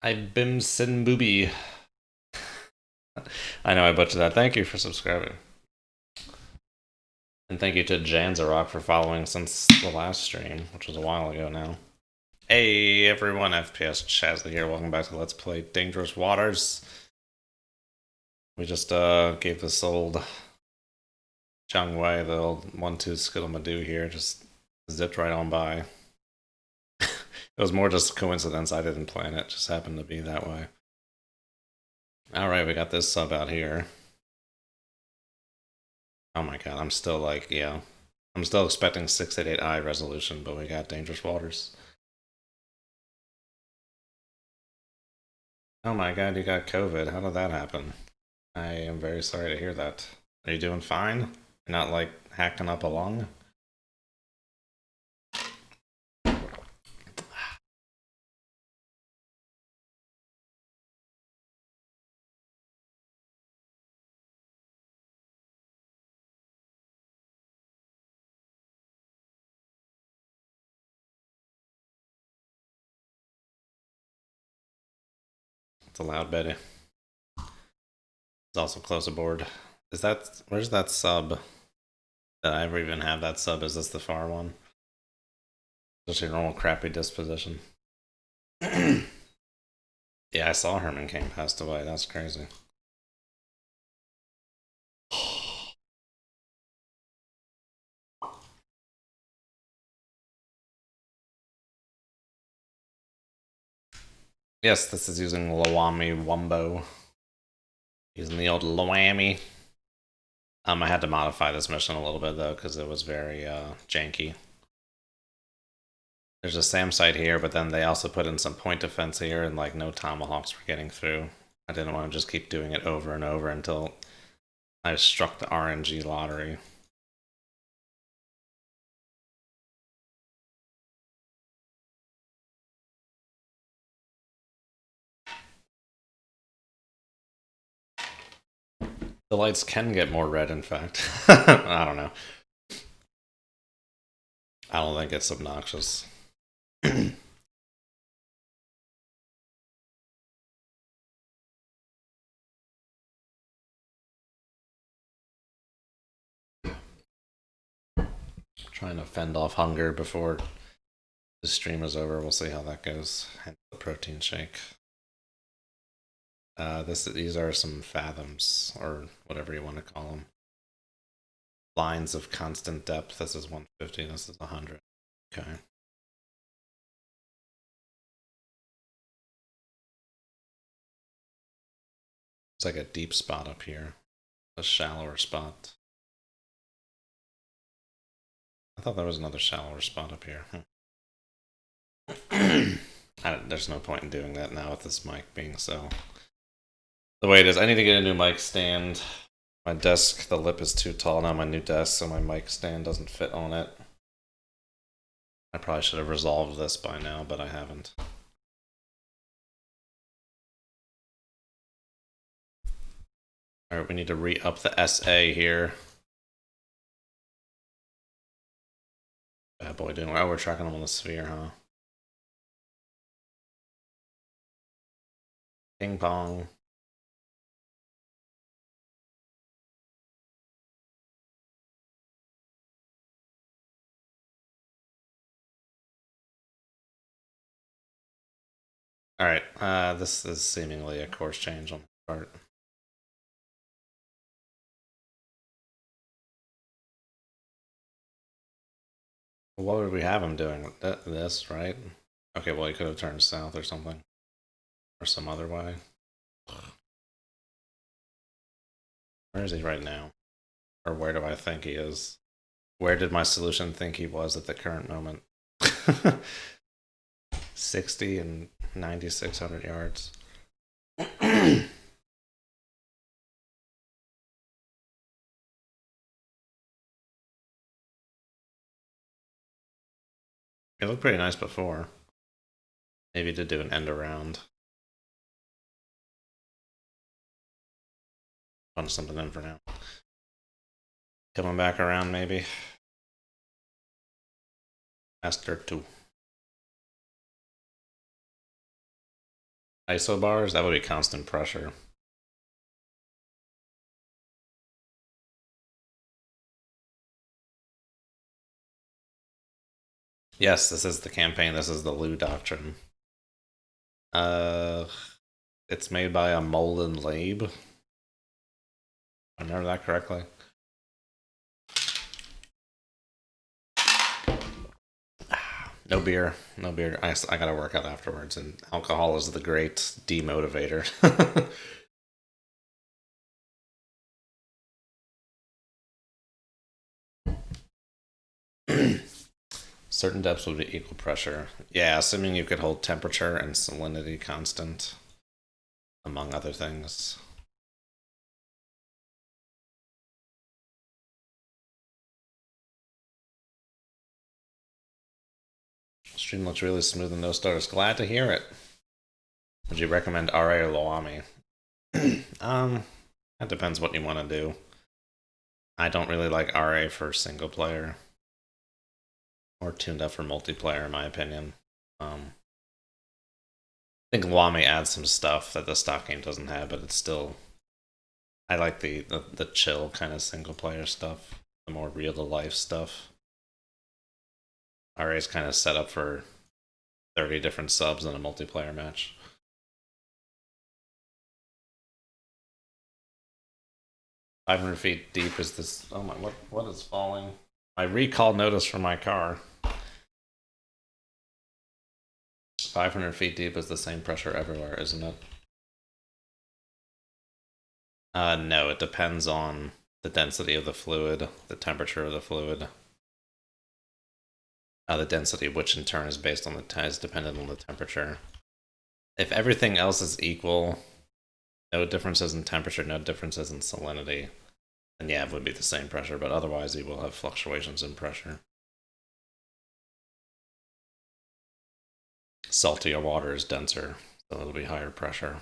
I bim sin booby. I know I butchered that. Thank you for subscribing. And thank you to Janzarok for following since the last stream, which was a while ago now. Hey everyone, FPS Chazley here. Welcome back to Let's Play Dangerous Waters. We just gave this old Chang Wei, the old 1-2 Skittlemadoo here, just zipped right on by. It was more just coincidence. I didn't plan it, just happened to be that way. Alright, we got this sub out here. Oh my god, I'm still like, yeah. I'm still expecting 688i resolution, but we got Dangerous Waters. Oh my god, you got COVID. How did that happen? I am very sorry to hear that. Are you doing fine? You're not like hacking up a lung? It's a loud Betty. It's also close aboard. Is that, where's that sub? Did I ever even have that sub? Is this the far one? Just your normal crappy disposition. Yeah, I saw Herman King passed away. That's crazy. Yes, this is using Lawami Wumbo. Using the old Lawami. I had to modify this mission a little bit though, because it was very janky. There's a SAM site here, but then they also put in some point defense here, and like no tomahawks were getting through. I didn't want to just keep doing it over and over until I struck the RNG lottery. The lights can get more red, in fact. I don't know. I don't think it's obnoxious. Trying to fend off hunger before the stream is over. We'll see how that goes. And the protein shake. These are some fathoms, or whatever you want to call them. Lines of constant depth. This is 150. This is 100. Okay. It's like a deep spot up here. A shallower spot. I thought there was another shallower spot up here. There's no point in doing that now with this mic being so the way it is. I need to get a new mic stand. My desk, the lip is too tall now, my new desk, so my mic stand doesn't fit on it. I probably should have resolved this by now, but I haven't. Alright, we need to re-up the SA here. Bad boy doing well. Oh, we're tracking him on the sphere, huh? Ping pong. Alright, this is seemingly a course change on the part. What would we have him doing? This, right? Okay, well, he could have turned south or something. Or some other way. Where is he right now? Or where do I think he is? Where did my solution think he was at the current moment? 60 and 9,600 yards. It looked pretty nice before. Maybe to do an end around. Punch something in for now. Coming back around, maybe. Master 2. Isobars? That would be constant pressure. Yes, this is the campaign. This is the Lu Doctrine. It's made by a Molden Lab. I remember that correctly. No beer. No beer. I gotta work out afterwards, and alcohol is the great demotivator. Certain depths would be equal pressure. Yeah, assuming you could hold temperature and salinity constant, among other things. Stream looks really smooth and no starters. Glad to hear it. Would you recommend RA or Loami? That depends what you want to do. I don't really like RA for single player. Or tuned up for multiplayer, in my opinion. I think Loami adds some stuff that the stock game doesn't have, but it's still... I like the chill kind of single player stuff. The more real to life stuff. RA is kind of set up for 30 different subs in a multiplayer match. "500 feet deep is this..." Oh my, what is falling? My recall notice from my car. 500 feet deep is the same pressure everywhere, isn't it? No, it depends on the density of the fluid, the temperature of the fluid. The density, which in turn is based on is dependent on the temperature. If everything else is equal, no differences in temperature, no differences in salinity, then yeah, it would be the same pressure, but otherwise you will have fluctuations in pressure. Saltier water is denser, so it'll be higher pressure.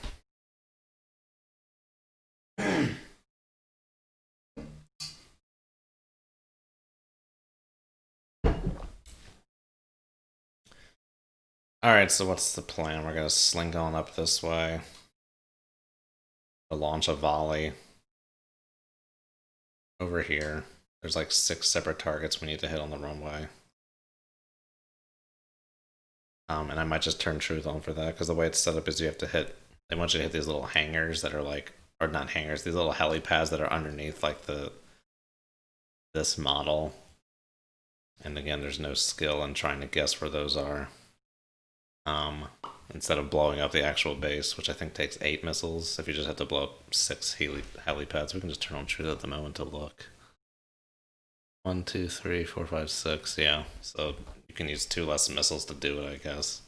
Alright, so what's the plan? We're gonna slink on up this way. We'll launch a volley. Over here. There's like 6 separate targets we need to hit on the runway. And I might just turn truth on for that, because the way it's set up is you have to hit... They want you to hit these little hangars that are like... Or not hangars, these little helipads that are underneath like this model. And again, there's no skill in trying to guess where those are. Instead of blowing up the actual base, which I think takes 8 missiles, if you just have to blow up 6 helipads, we can just turn on truth at the moment to look. 1, 2, 3, 4, 5, 6, yeah. So you can use 2 less missiles to do it, I guess.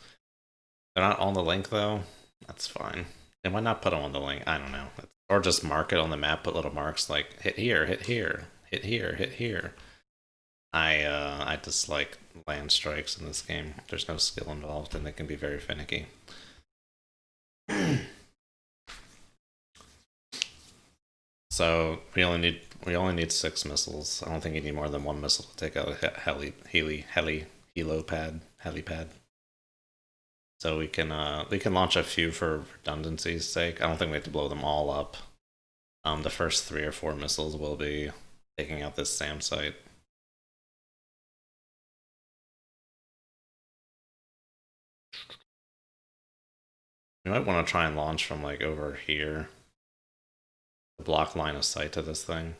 They're not on the link, though. That's fine. And why not put them on the link? I don't know. Or just mark it on the map, put little marks like, hit here, hit here, hit here, hit here. I dislike land strikes in this game. There's no skill involved, and they can be very finicky. So we only need 6 missiles. I don't think you need more than 1 missile to take out a helipad. So we can launch a few for redundancy's sake. I don't think we have to blow them all up. The first 3 or 4 missiles will be taking out this SAM site. We might want to try and launch from like over here. Block line of sight to this thing.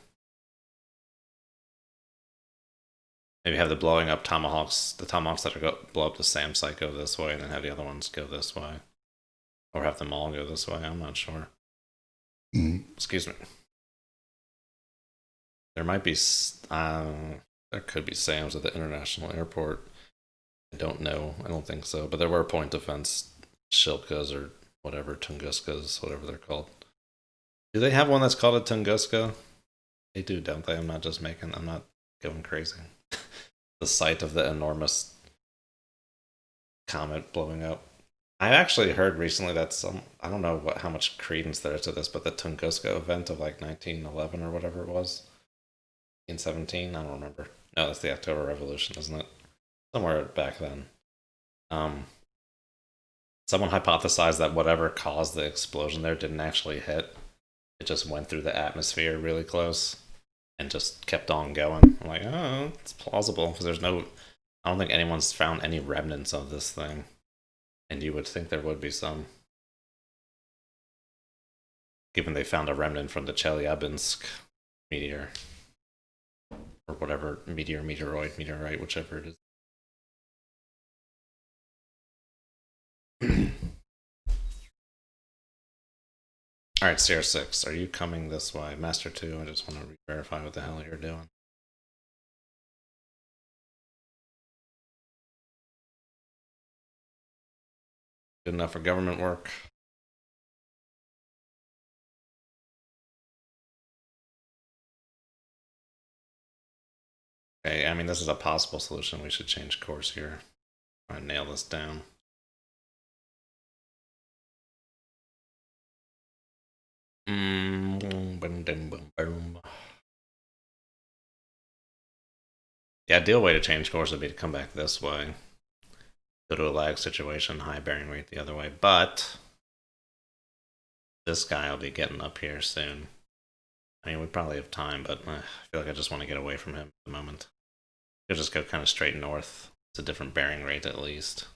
Maybe have the blowing up tomahawks, the tomahawks that are blow up the SAM site go this way, and then have the other ones go this way. Or have them all go this way, I'm not sure. Excuse me. There might be, there could be SAMs at the international airport. I don't know, I don't think so, but there were point defense Shilkas or whatever, Tunguskas, whatever they're called. Do they have one that's called a Tunguska? They do, don't they? I'm not going crazy. The site of the enormous comet blowing up. I actually heard recently that I don't know how much credence there is to this, but the Tunguska event of like 1911 or whatever it was, 1917, I don't remember. No, that's the October Revolution, isn't it? Somewhere back then. Someone hypothesized that whatever caused the explosion there didn't actually hit. It just went through the atmosphere really close and just kept on going. I'm like, oh, it's plausible because there's no. I don't think anyone's found any remnants of this thing, and you would think there would be some, given they found a remnant from the Chelyabinsk meteor or whatever meteorite, whichever it is. Alright, CR6, are you coming this way? Master 2, I just want to verify what the hell you're doing. Good enough for government work? Okay, I mean, this is a possible solution. We should change course here. Try and nail this down. The ideal way to change course would be to come back this way. Go to a lag situation, high bearing rate the other way, but this guy will be getting up here soon. I mean, we probably have time, but I feel like I just want to get away from him at the moment. You'll just go kind of straight north. It's a different bearing rate at least.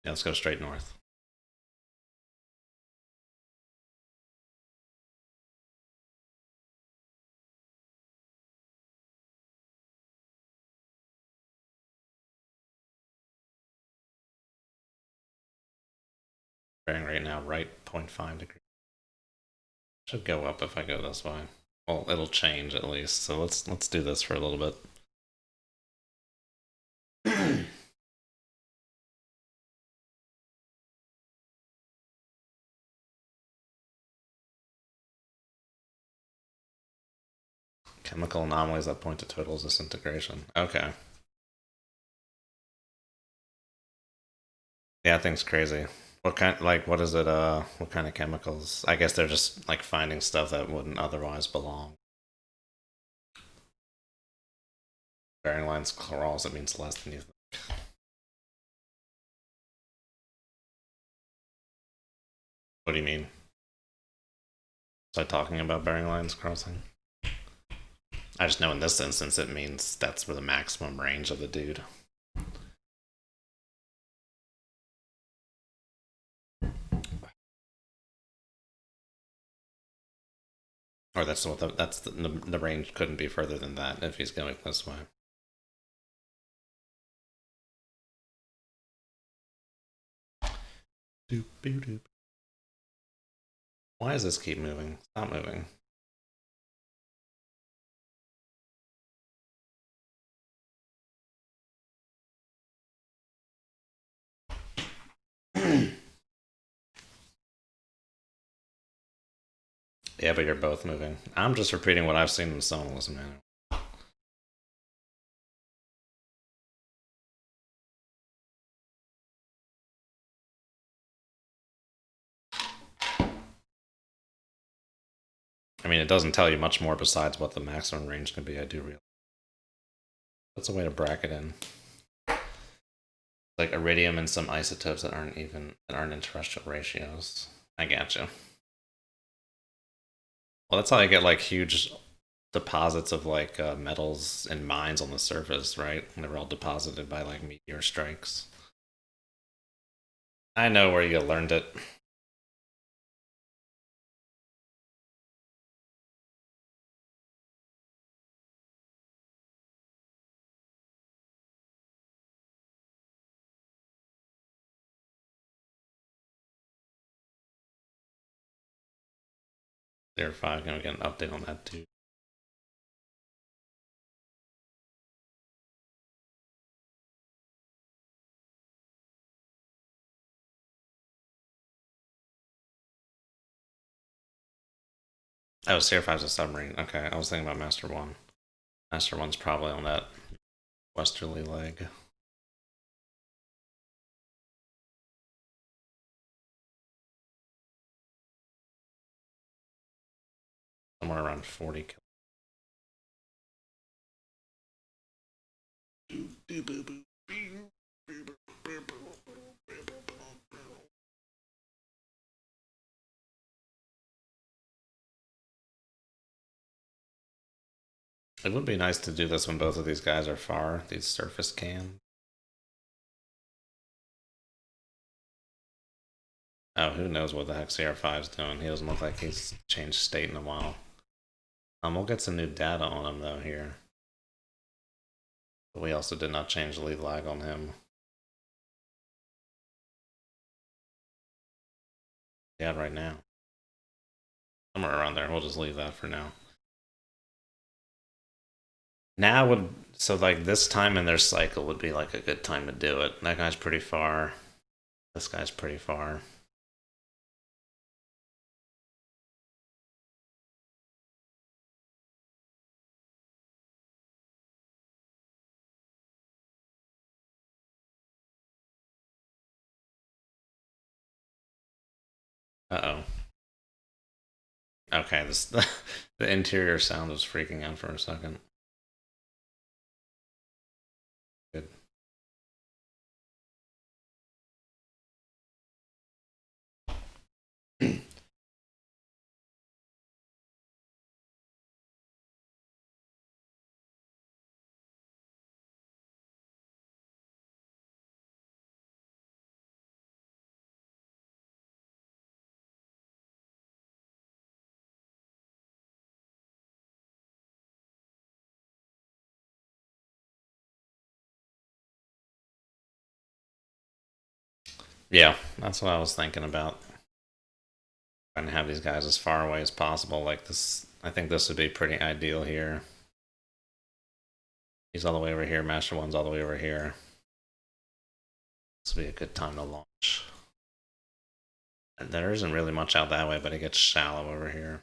Yeah, let's go straight north. Bearing rate now right 0.5 degrees. Should go up if I go this way. Well, it'll change at least. So let's do this for a little bit. Chemical anomalies that point to total disintegration. Okay. Yeah, that thing's crazy. What kind? Like, what is it? What kind of chemicals? I guess they're just like finding stuff that wouldn't otherwise belong. Bearing lines chlorols. It means less than you think. What do you mean? Was I talking about bearing lines crossing? I just know in this instance it means that's where the maximum range of the dude. Or that's what the range couldn't be further than that if he's going this way. Doop, doop, doop. Why does this keep moving? Stop moving. Yeah, but you're both moving. I'm just repeating what I've seen in Sonalism, man. I mean, it doesn't tell you much more besides what the maximum range can be. I do realize. That's a way to bracket in. Like iridium and some isotopes that aren't in terrestrial ratios. I gotcha. Well, that's how you get like huge deposits of like metals and mines on the surface, right? And they're all deposited by like meteor strikes. I know where you learned it. There 5 gonna get an update on that too. Oh, Sierra 5's a submarine. Okay, I was thinking about Master 1. Master 1's probably on that westerly leg. somewhere around 40 kills. It would be nice to do this when both of these guys are far, these surface cams. Oh, who knows what the heck CR5's doing. He doesn't look like he's changed state in a while. We'll get some new data on him though here. But we also did not change the lead lag on him. Yeah, right now. Somewhere around there. We'll just leave that for now. Now would, so like this time in their cycle would be like a good time to do it. That guy's pretty far. This guy's pretty far. Uh-oh. Okay, this the interior sound was freaking out for a second. Good. Yeah, that's what I was thinking about. Trying to have these guys as far away as possible. Like this, I think this would be pretty ideal here. He's all the way over here. Master One's all the way over here. This would be a good time to launch. And there isn't really much out that way, but it gets shallow over here.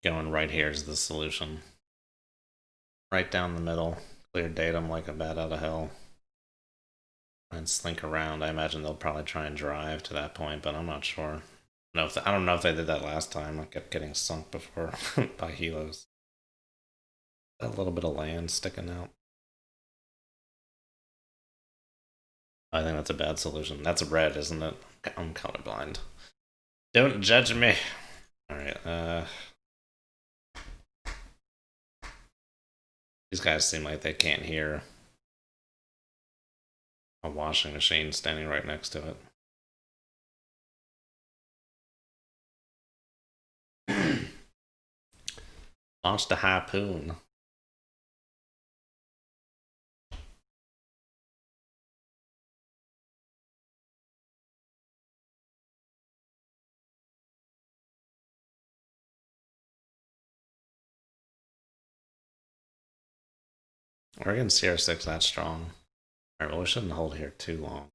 Going right here is the solution. Right down the middle. Clear datum like a bat out of hell. And slink around. I imagine they'll probably try and drive to that point, but I'm not sure. I don't know if they did that last time. I kept getting sunk before by helos. A little bit of land sticking out. I think that's a bad solution. That's red, isn't it? I'm colorblind. Don't judge me. Alright, these guys seem like they can't hear a washing machine standing right next to it. Launch the harpoon. We're against CR6 that strong. Alright, well, we shouldn't hold here too long.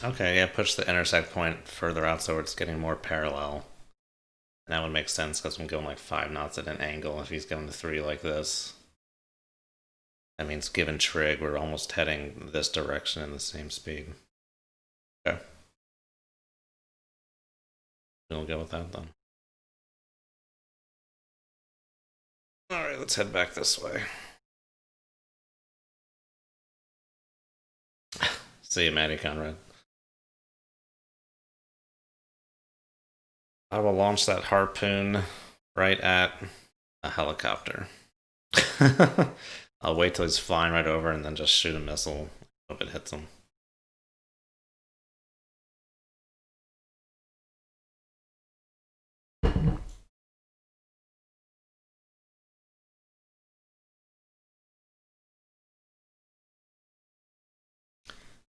Okay, yeah, push the intersect point further out so it's getting more parallel. And that would make sense because I'm going like 5 knots at an angle if he's going to 3 like this. That means given trig, we're almost heading this direction in the same speed. Okay. We'll go with that then. Alright, let's head back this way. See you, Maddie Conrad. I will launch that harpoon right at a helicopter. I'll wait till he's flying right over and then just shoot a missile. Hope it hits him.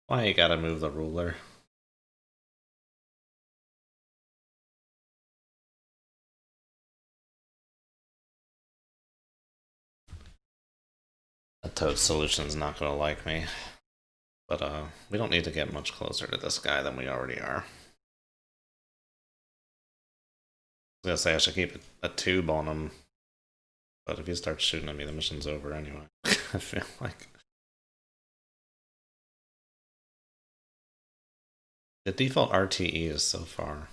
Why you gotta move the ruler? A Toad Solution's not gonna like me. But we don't need to get much closer to this guy than we already are. I was gonna say I should keep a tube on him, but if he starts shooting at me, the mission's over anyway. I feel like the default RTE is so far.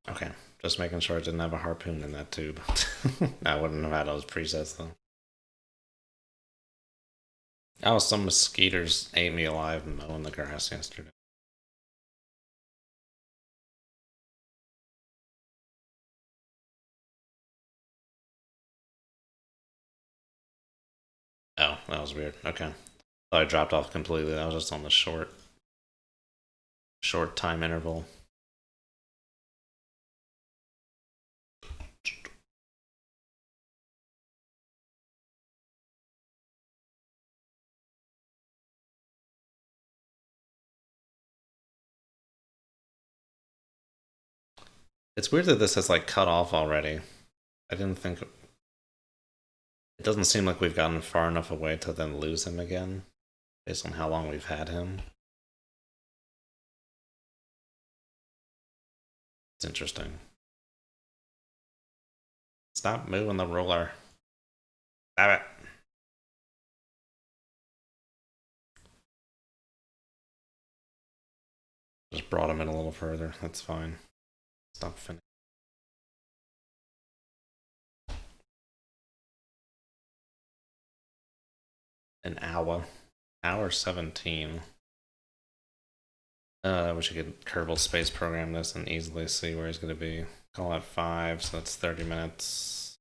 Okay, just making sure I didn't have a harpoon in that tube. I wouldn't have had those presets though. Oh, some mosquitoes ate me alive mowing the grass yesterday. Oh, that was weird. Okay. Thought I dropped off completely. That was just on the short time interval. It's weird that this has like cut off already. I didn't think it doesn't seem like we've gotten far enough away to then lose him again, based on how long we've had him. It's interesting. Stop moving the ruler. Stop it. Just brought him in a little further. That's fine. Stop finishing. An hour. Hour 17. We should get Kerbal Space Program this and easily see where he's going to be. Call at 5, so that's 30 minutes.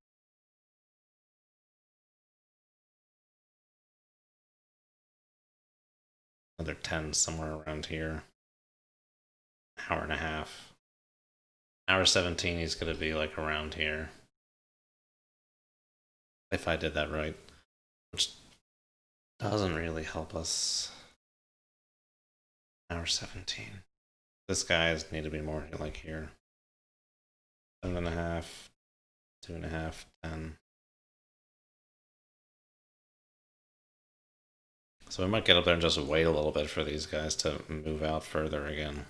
Another 10 somewhere around here. Hour and a half. Hour 17, he's going to be like around here. If I did that right. Which doesn't really help us. Hour 17. This guy's need to be more like here. 7.5, 2.5, 10. So we might get up there and just wait a little bit for these guys to move out further again.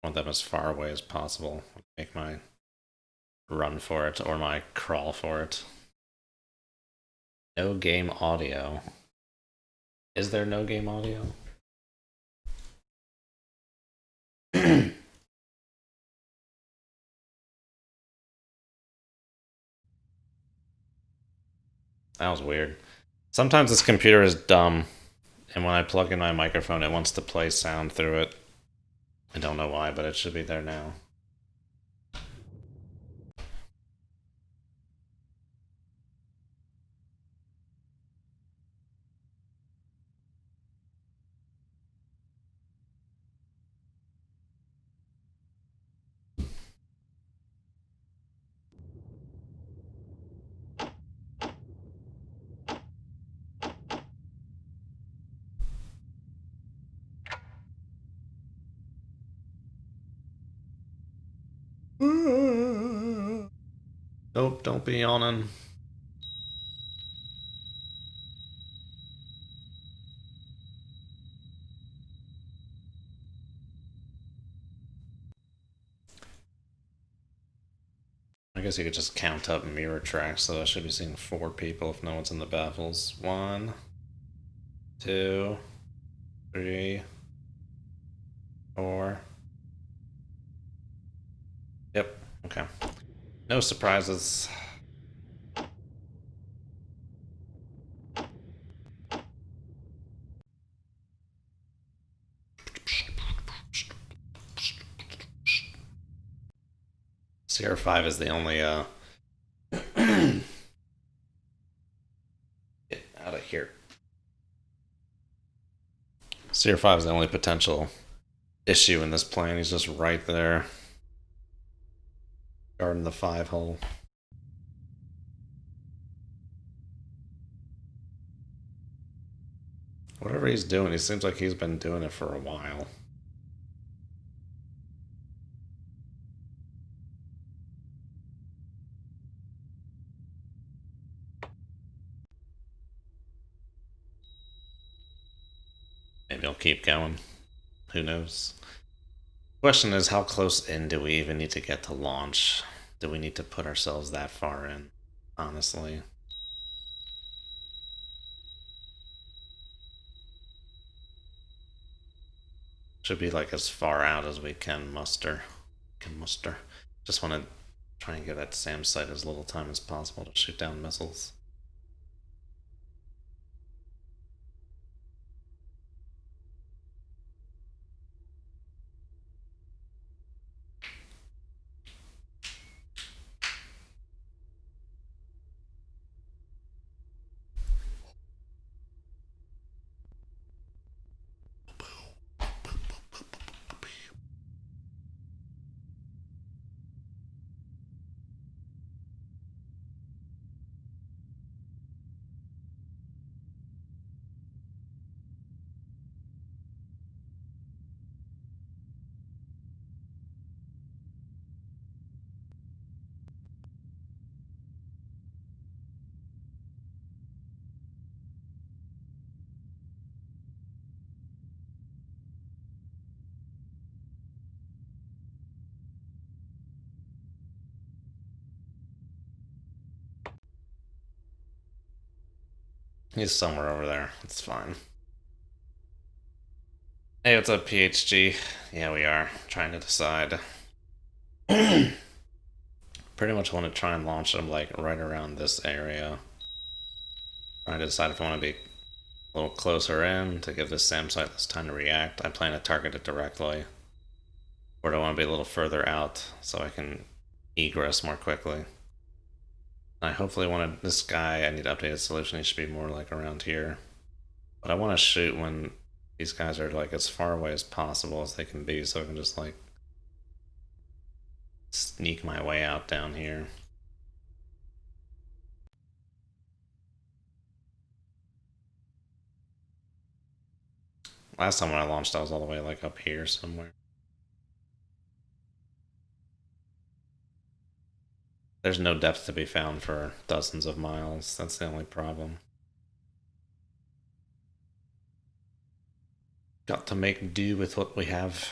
I want them as far away as possible. Make my run for it or my crawl for it. No game audio. Is there no game audio? That was weird. Sometimes this computer is dumb, and when I plug in my microphone, it wants to play sound through it. I don't know why, but it should be there now. Nope, don't be yawning. I guess you could just count up mirror tracks, so I should be seeing 4 people if no one's in the baffles. 1, 2, 3, 4. Yep, okay. No surprises. Sierra 5 is the only, get out of here. Sierra 5 is the only potential issue in this plane. He's just right there. Guarding the 5 hole. Whatever he's doing, he seems like he's been doing it for a while. Maybe he'll keep going. Who knows? Question is, how close in do we even need to get to launch? Do we need to put ourselves that far in? Honestly. Should be like as far out as we can muster. Just want to try and give that SAM site as little time as possible to shoot down missiles. He's somewhere over there. It's fine. Hey, what's up, PHG? Yeah, we are trying to decide. Pretty much want to try and launch them like right around this area. Trying to decide if I want to be a little closer in to give this SAM site this time to react. I plan to target it directly. Or do I want to be a little further out so I can egress more quickly? I hopefully wanted this guy, I need updated solution, he should be more like around here. But I want to shoot when these guys are like as far away as possible as they can be, so I can just like sneak my way out down here. Last time when I launched I was all the way like up here somewhere. There's no depth to be found for dozens of miles, that's the only problem. Got to make do with what we have.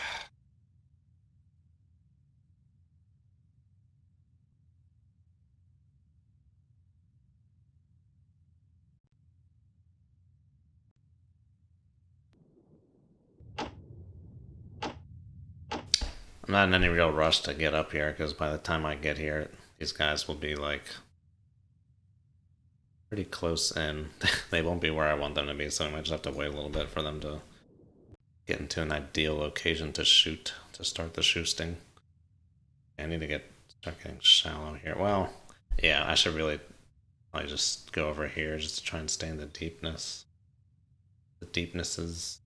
I'm not in any real rush to get up here, because by the time I get here, these guys will be like pretty close in. They won't be where I want them to be, so I might just have to wait a little bit for them to get into an ideal location to shoot, to start the shooting. I need to start getting shallow here. Well, yeah, I should really just go over here just to try and stay in the deepness. The deepnesses.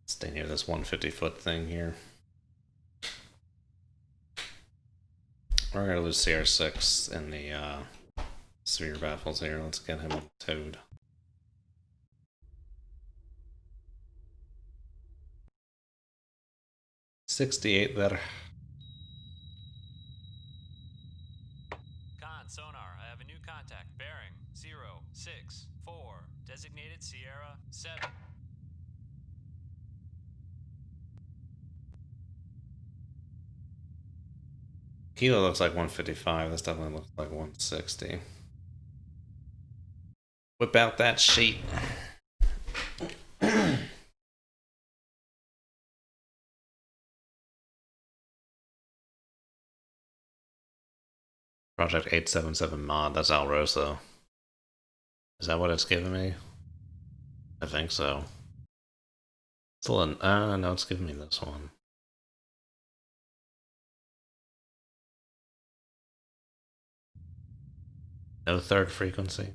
Stay near this 150-foot thing here. We're gonna lose CR6 in the sphere baffles here. Let's get him towed. 68 there. Con, sonar, I have a new contact. Bearing 064. Designated Sierra 7. Kilo looks like 155. This definitely looks like 160. Whip out that sheet. Project 877 mod. That's Alrosa. Is that what it's giving me? I think so. It's a little. No, it's giving me this one. No third frequency.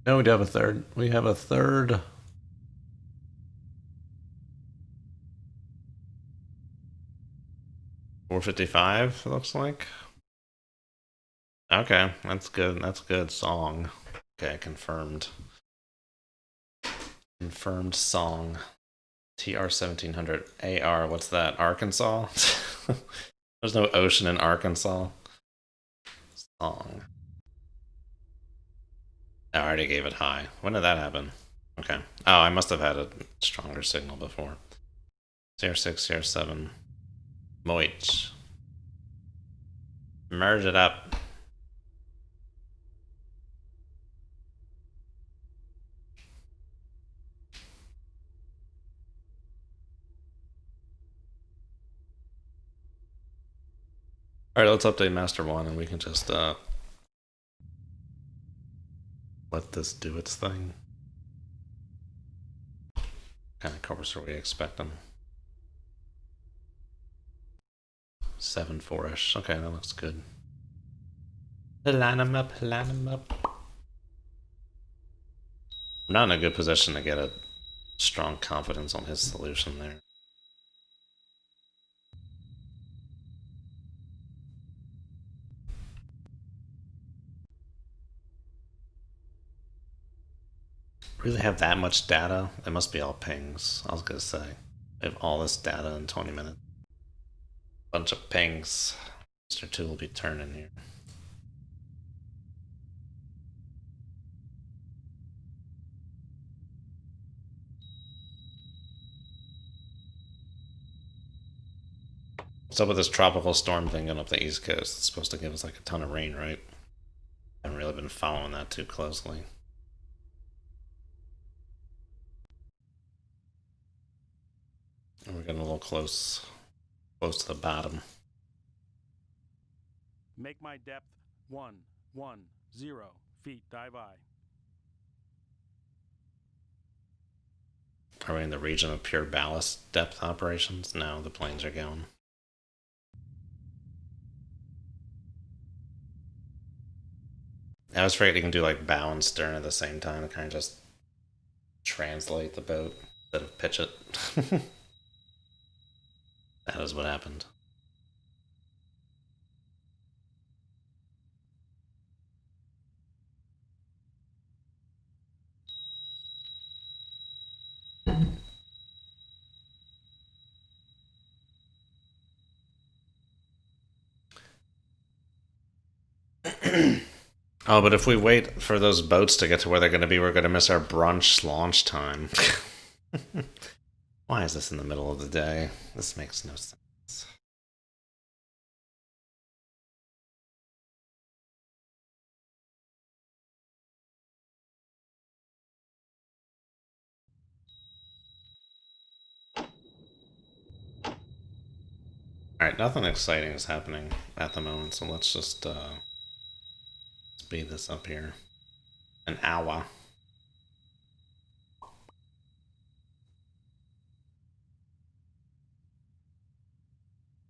No, we do have a third. We have a third. $455, looks like. Okay, that's good. That's good. Song. Okay, confirmed. Confirmed song. TR-1700 AR. What's that? Arkansas? There's no ocean in Arkansas. Song. I already gave it high. When did that happen? Okay. Oh, I must have had a stronger signal before. CR6, CR7. Moich. Merge it up. Alright, let's update Master 1 and we can just let this do its thing. What kind of course are we expecting? 7-4-ish. Okay, that looks good. Line him up, line him up. I'm not in a good position to get a strong confidence on his solution there. Really have that much data? It must be all pings. I was gonna say. We have all this data in 20 minutes. Bunch of pings. Mr. 2 will be turning here. What's up with this tropical storm thing going up the East Coast? It's supposed to give us like a ton of rain, right? I haven't really been following that too closely. And we're getting a little close to the bottom. Make my depth 110 feet. Dive I. Are we in the region of pure ballast depth operations? No, the planes are going. I was afraid you can do like bow and stern at the same time to kind of just translate the boat instead of pitch it. That is what happened. Oh, but if we wait for those boats to get to where they're going to be, we're going to miss our brunch launch time. Why is this in the middle of the day? This makes no sense. Alright, nothing exciting is happening at the moment, so let's just speed this up here. An hour.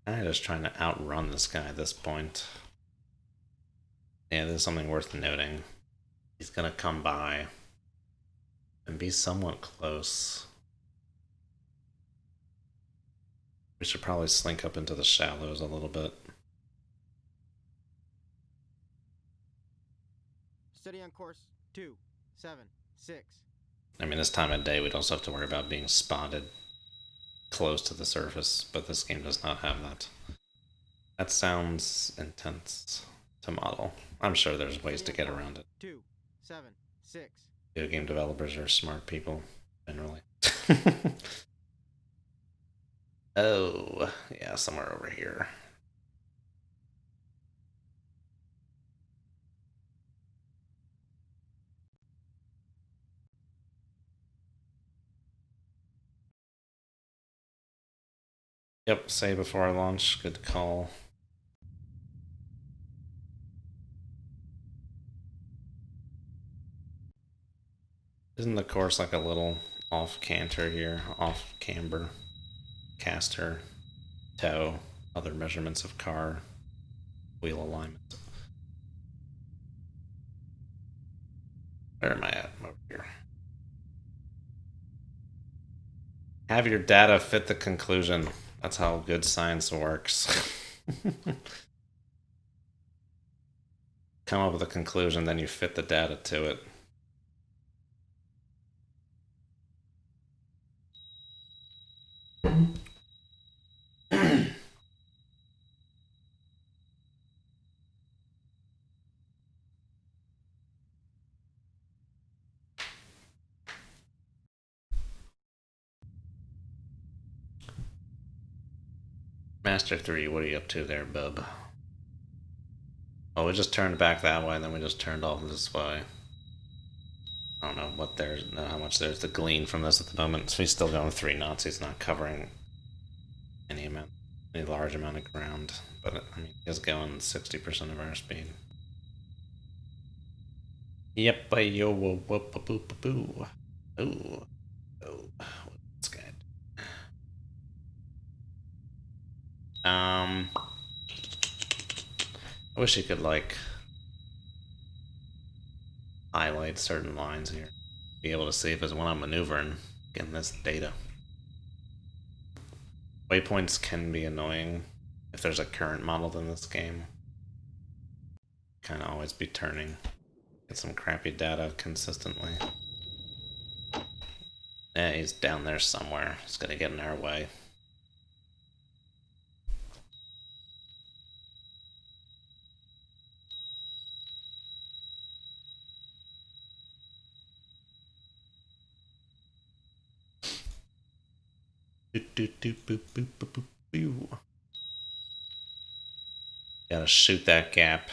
I'm just trying to outrun this guy at this point. Yeah, there's something worth noting. He's gonna come by and be somewhat close. We should probably slink up into the shallows a little bit. Steady on course 276. I mean, this time of day, we'd also have to worry about being spotted close to the surface, but this game does not have that. That sounds intense to model. I'm sure there's ways to get around it. 2, 7, 6. Video game developers are smart people, generally. Oh, yeah, somewhere over here. Yep, say before I launch. Good call. Isn't the course like a little off canter here? Off camber, caster, toe, other measurements of car, wheel alignment. Where am I at? I'm over here. Have your data fit the conclusion. That's how good science works. Come up with a conclusion, then you fit the data to it. Master 3, what are you up to there, bub? Oh, we just turned back that way, and then we just turned off this way. I don't know what there's, know how much there's to glean from this at the moment. So he's still going 3 knots. He's not covering any large amount of ground. But I mean, he's going 60% of our speed. Yep, yo, whoop, whoop, boo, boo. Oh, what's good? I wish you could like highlight certain lines here. Be able to see if it's when I'm maneuvering, getting this data. Waypoints can be annoying if there's a current model in this game. Kind of always be turning. Get some crappy data consistently. Yeah, he's down there somewhere. He's gonna get in our way. Gotta shoot that gap.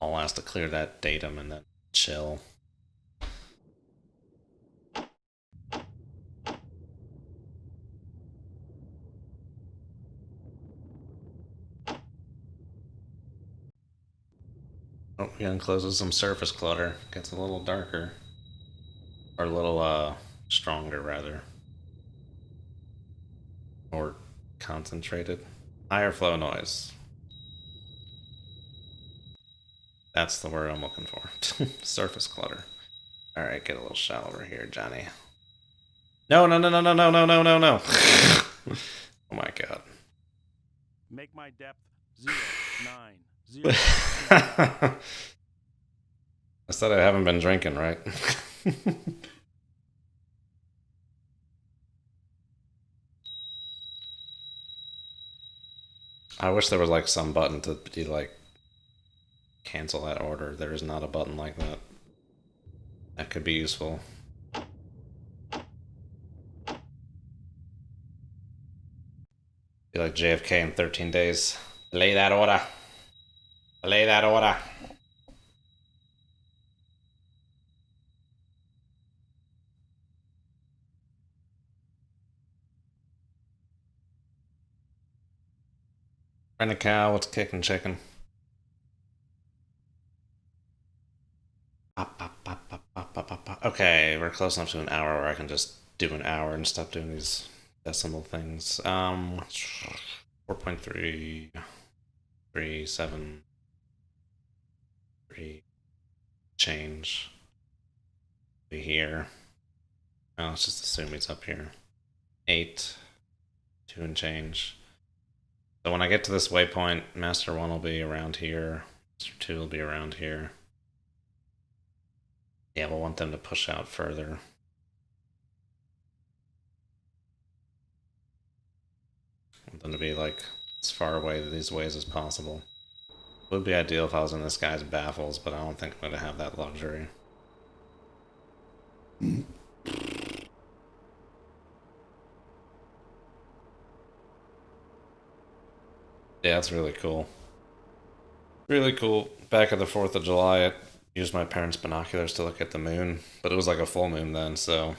All has to clear that datum and then chill. Oh, getting close with some surface clutter. Gets a little darker. Or a little, stronger, rather. Or concentrated. Higher flow noise. That's the word I'm looking for. Surface clutter. Alright, get a little shallower here, Johnny. No. Oh my god. Make my depth 0, 9, 0. I said I haven't been drinking, right? I wish there was like some button to be like cancel that order. There is not a button like that. That could be useful. Be like JFK in 13 days. Delay that order. Delay that order. Rent a cow, what's kicking chicken? Okay, we're close enough to an hour where I can just do an hour and stop doing these decimal things. 4.3, 3, 7, 3, change. Be here. Oh, let's just assume he's up here. 8, 2 and change. So when I get to this waypoint, Master 1 will be around here. Master 2 will be around here. Yeah, we'll want them to push out further. Want them to be like as far away these ways as possible. It would be ideal if I was in this guy's baffles, but I don't think I'm going to have that luxury. Yeah, that's really cool. Really cool. Back at the 4th of July, I used my parents' binoculars to look at the moon, but it was like a full moon then, so I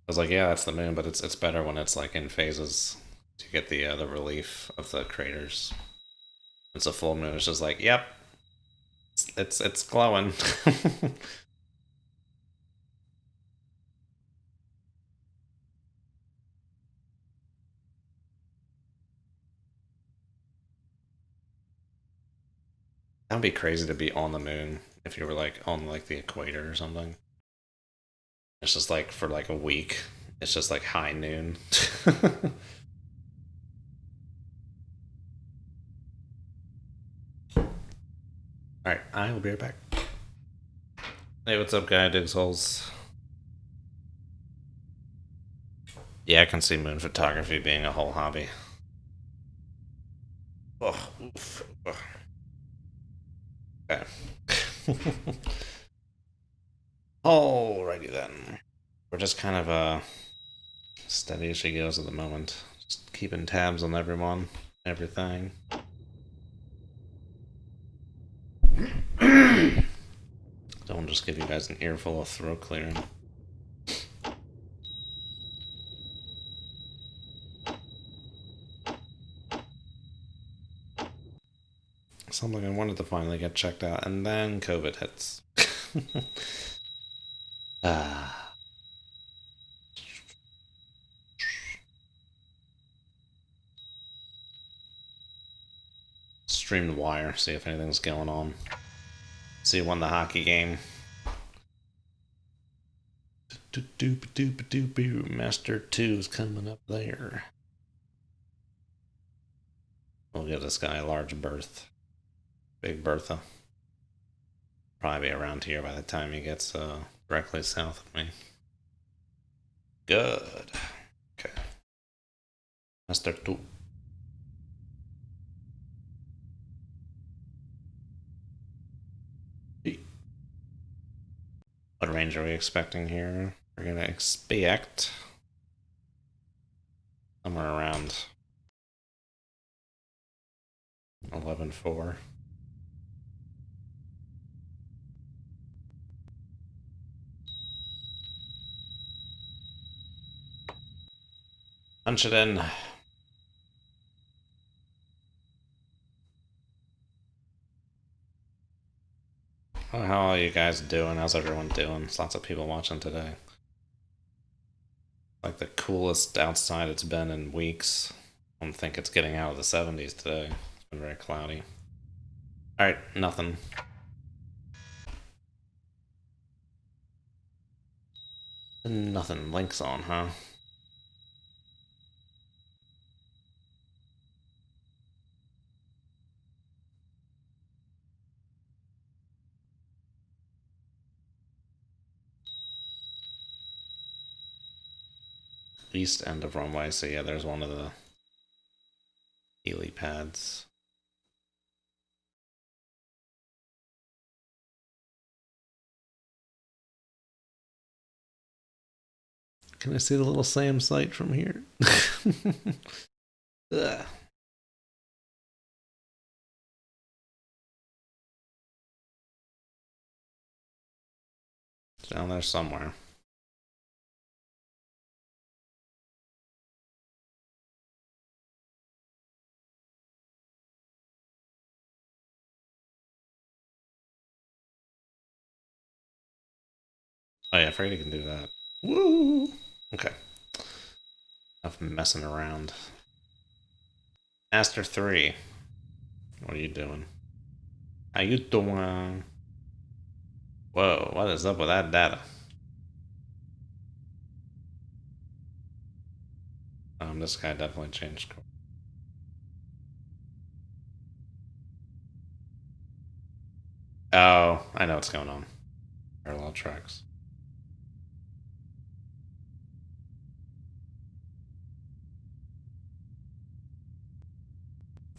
was like, yeah, that's the moon, but it's better when it's like in phases to get the relief of the craters. It's a full moon. It's just like, yep, it's glowing. That'd be crazy to be on the moon if you were like on like the equator or something. It's just like for like a week. It's just like high noon. Alright, I will be right back. Hey, what's up, guy? Digs holes. Yeah, I can see moon photography being a whole hobby. Ugh, oof, ugh. Okay. Alrighty then. We're just kind of steady as she goes at the moment. Just keeping tabs on everyone, everything. Don't just give you guys an earful of throat clearing. Something I wanted to finally get checked out, and then COVID hits. Stream the wire, see if anything's going on. See who won the hockey game. Master 2's coming up there. We'll give this guy a large berth. Big Bertha. Probably be around here by the time he gets directly south of me. Good. Okay. Master 2. What range are we expecting here? We're gonna expect somewhere around 11-4. Punch it in. Oh, how are you guys doing? How's everyone doing? There's lots of people watching today. Like the coolest outside it's been in weeks. I don't think it's getting out of the 70s today. It's been very cloudy. Alright, nothing. Nothing. Link's on, huh? East end of runway, so yeah, there's one of the helipads. Can I see the little SAM site from here? Ugh. It's down there somewhere. Oh yeah, I forget you can do that. Woo! Okay. Enough messing around. Master 3. What are you doing? How you doing? Whoa, what is up with that data? This guy definitely changed course. Oh, I know what's going on. Parallel tracks.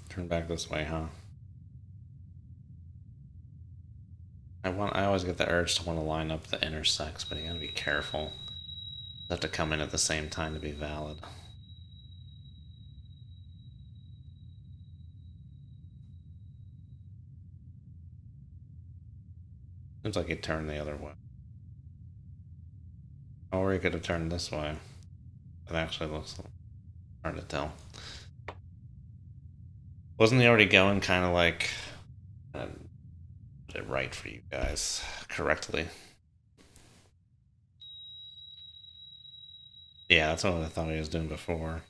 Turn back this way, huh? I always get the urge to want to line up the intersects, but you gotta be careful. They have to come in at the same time to be valid. Seems like he turned the other way. Or he could have turned this way. It actually looks hard to tell. Wasn't he already going kind of like... Did it right for you guys correctly. Yeah, that's what I thought he was doing before.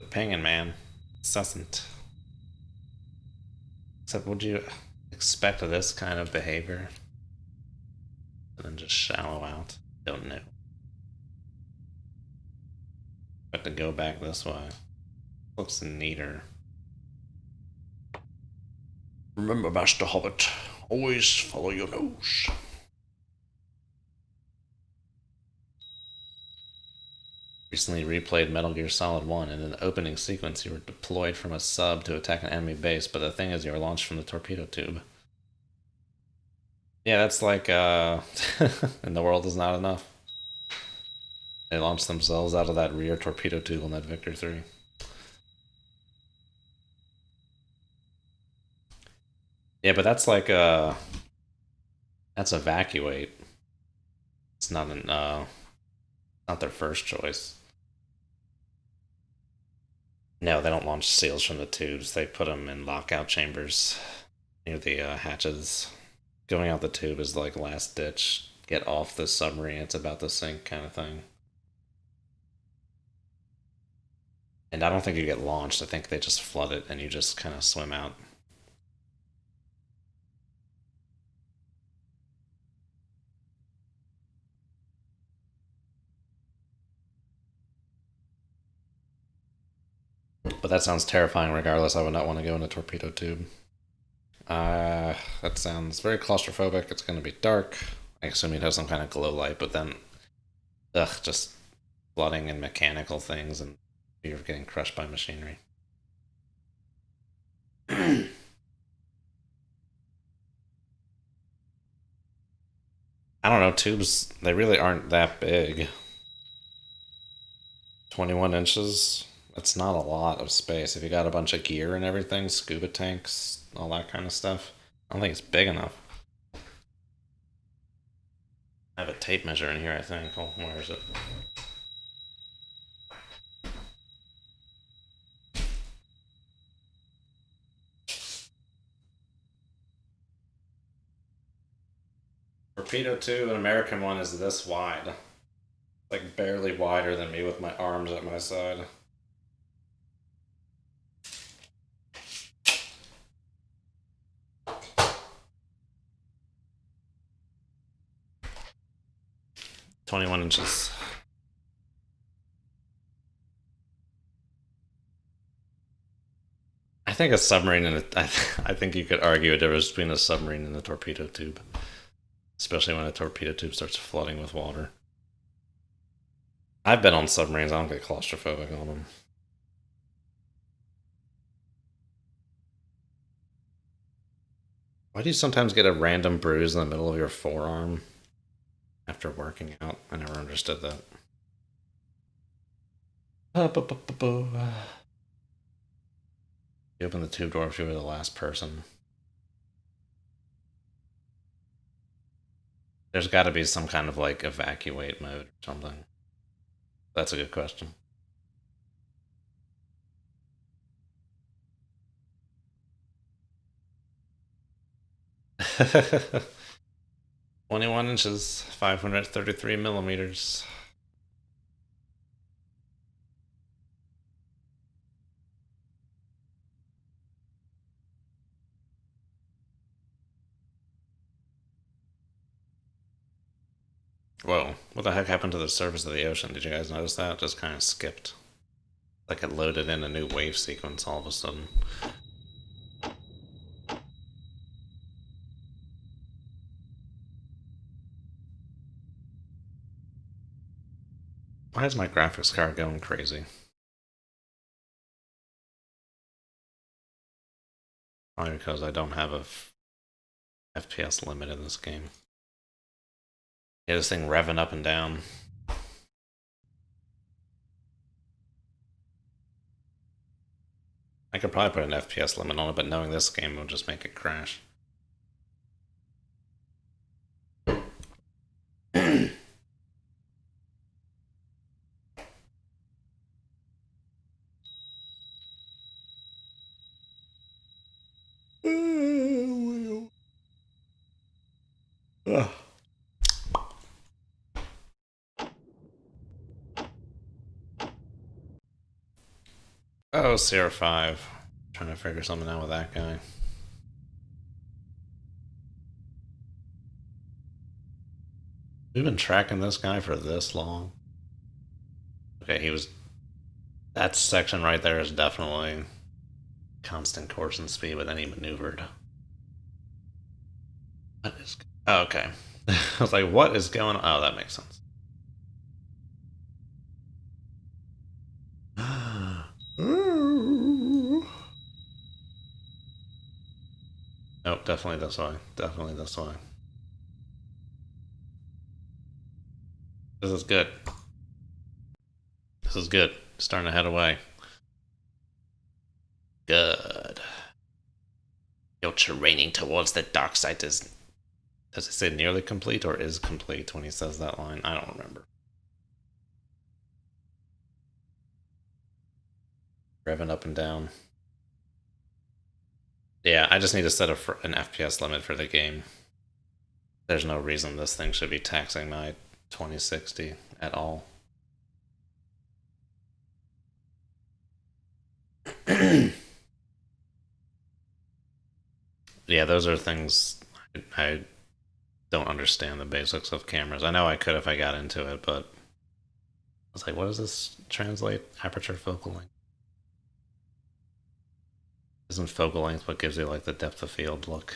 The pinging, man. Incessant. Except, would you expect this kind of behavior? And then just shallow out? Don't know. But to go back this way. Looks neater. Remember, Master Hobbit, always follow your nose. Recently replayed Metal Gear Solid 1. In an opening sequence, you were deployed from a sub to attack an enemy base, but the thing is, you were launched from the torpedo tube. Yeah, that's like, and the world is not enough. They launched themselves out of that rear torpedo tube on that Victor 3. Yeah, but that's like, that's evacuate. It's not an, not their first choice. No, they don't launch seals from the tubes. They put them in lockout chambers near the hatches. Going out the tube is like last ditch. Get off the submarine, it's about to sink kind of thing. And I don't think you get launched. I think they just flood it and you just kind of swim out. But that sounds terrifying regardless. I would not want to go in a torpedo tube. That sounds very claustrophobic. It's going to be dark. I assume you'd have some kind of glow light, but then, just flooding and mechanical things, and you're getting crushed by machinery. I don't know, tubes, they really aren't that big. 21 inches? That's not a lot of space. If you got a bunch of gear and everything, scuba tanks, all that kind of stuff, I don't think it's big enough. I have a tape measure in here, I think. Oh, where is it? Torpedo 2, an American one, is this wide. Like barely wider than me with my arms at my side. "21 inches. I think a submarine and I think you could argue a difference between a submarine and a torpedo tube. Especially when a torpedo tube starts flooding with water. I've been on submarines, I don't get claustrophobic on them. Why do you sometimes get a random bruise in the middle of your forearm after working out? I never understood that. You open the tube door if you were the last person. There's got to be some kind of like evacuate mode or something. That's a good question. "21 inches, 533 millimeters. Whoa, what the heck happened to the surface of the ocean? Did you guys notice that? It just kind of skipped. Like it loaded in a new wave sequence all of a sudden. Why is my graphics card going crazy? Probably because I don't have a FPS limit in this game. Yeah, this thing revving up and down. I could probably put an FPS limit on it, but knowing this game will just make it crash. Ugh. Oh, Sierra 5. Trying to figure something out with that guy. We've been tracking this guy for this long. Okay, he was... That section right there is definitely constant course and speed, but then he maneuvered. What is... Oh, okay. I was like, what is going on? Oh, that makes sense. Nope, definitely this way. Definitely this way. This is good. This is good. Starting to head away. Good. Your terraining towards the dark side is... Does it say nearly complete or is complete when he says that line? I don't remember. Revving up and down. Yeah, I just need to set an FPS limit for the game. There's no reason this thing should be taxing my 2060 at all. Yeah, those are things I don't understand the basics of cameras. I know I could if I got into it, but I was like, what does this translate? Aperture focal length. Isn't focal length what gives you like the depth of field look?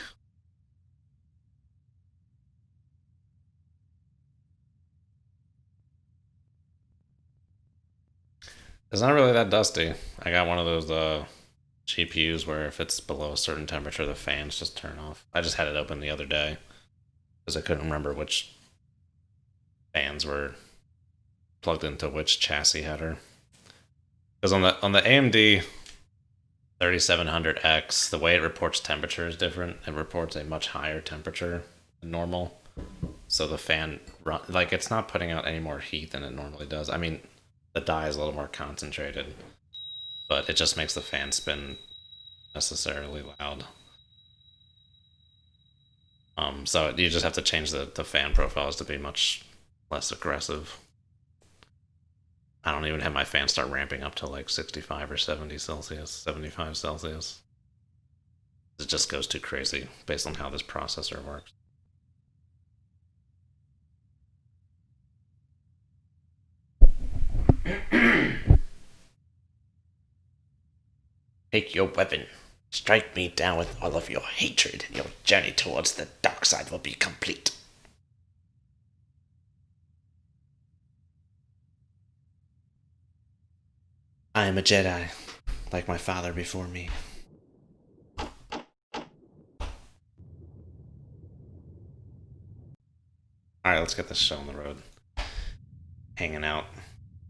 It's not really that dusty. I got one of those GPUs where if it's below a certain temperature, the fans just turn off. I just had it open the other day because I couldn't remember which fans were plugged into which chassis header. Because on the AMD 3700X, the way it reports temperature is different. It reports a much higher temperature than normal. So the fan, like, it's not putting out any more heat than it normally does. I mean, the die is a little more concentrated, but it just makes the fan spin necessarily loud. So you just have to change the fan profiles to be much less aggressive. I don't even have my fan start ramping up to like 65 or 70 Celsius, 75 Celsius. It just goes too crazy based on how this processor works. Take your weapon. Strike me down with all of your hatred, and your journey towards the dark side will be complete. I am a Jedi, like my father before me. Alright, let's get this show on the road. Hanging out.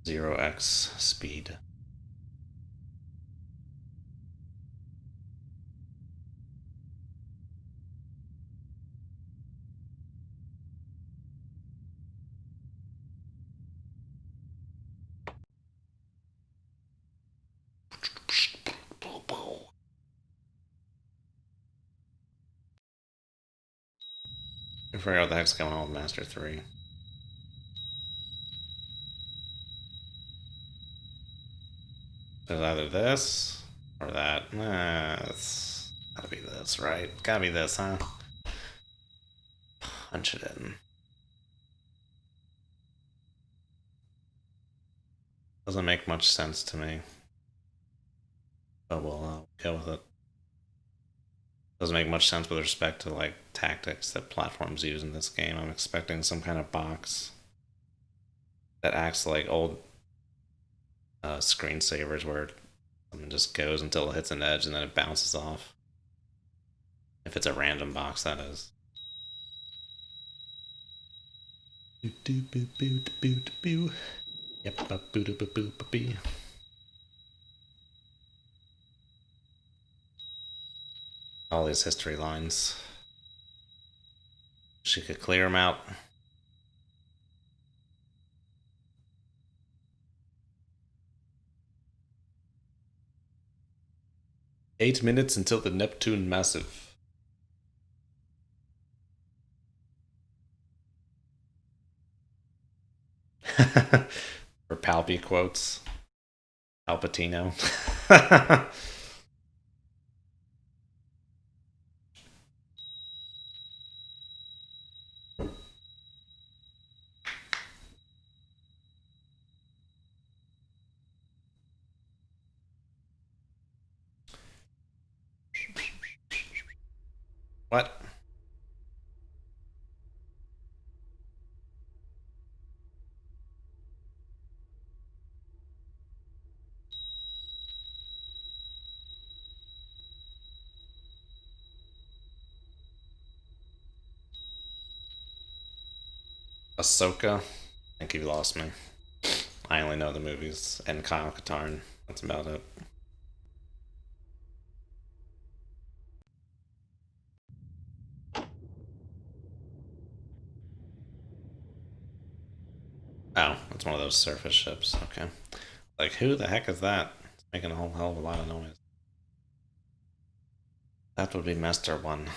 0x speed. I figure out what the heck's going on with Master 3. There's either this or that. Nah, it's gotta be this, right? Gotta be this, huh? Punch it in. Doesn't make much sense to me. But we'll go with it. Doesn't make much sense with respect to like tactics that platforms use in this game. I'm expecting some kind of box that acts like old screensavers where something just goes until it hits an edge and then it bounces off. If it's a random box, that is. Yep, all these history lines. She could clear them out. "8 minutes until the Neptune Massive." For Palpy quotes. Palpatino. What? Ahsoka? I think you lost me. I only know the movies and Kyle Katarn. That's about it. Oh, it's one of those surface ships. Okay. Like, who the heck is that? It's making a whole hell of a lot of noise. That would be Master One.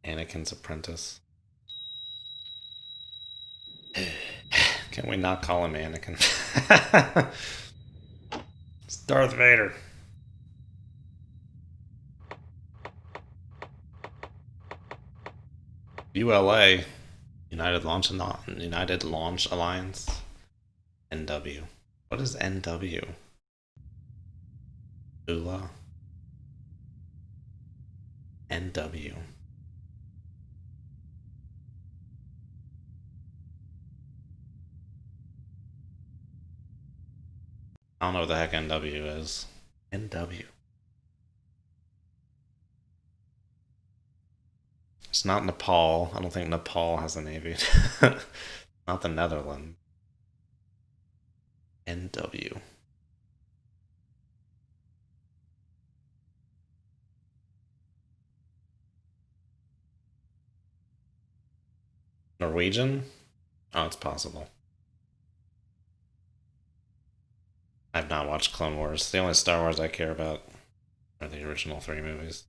Anakin's apprentice. Can we not call him Anakin? It's Darth Vader. ULA, United Launch Alliance. NW. What is NW? ULA. NW. I don't know what the heck NW is. NW. It's not Nepal. I don't think Nepal has a navy. Not the Netherlands. NW. Norwegian? Oh, it's possible. I've not watched Clone Wars. The only Star Wars I care about are the original 3 movies.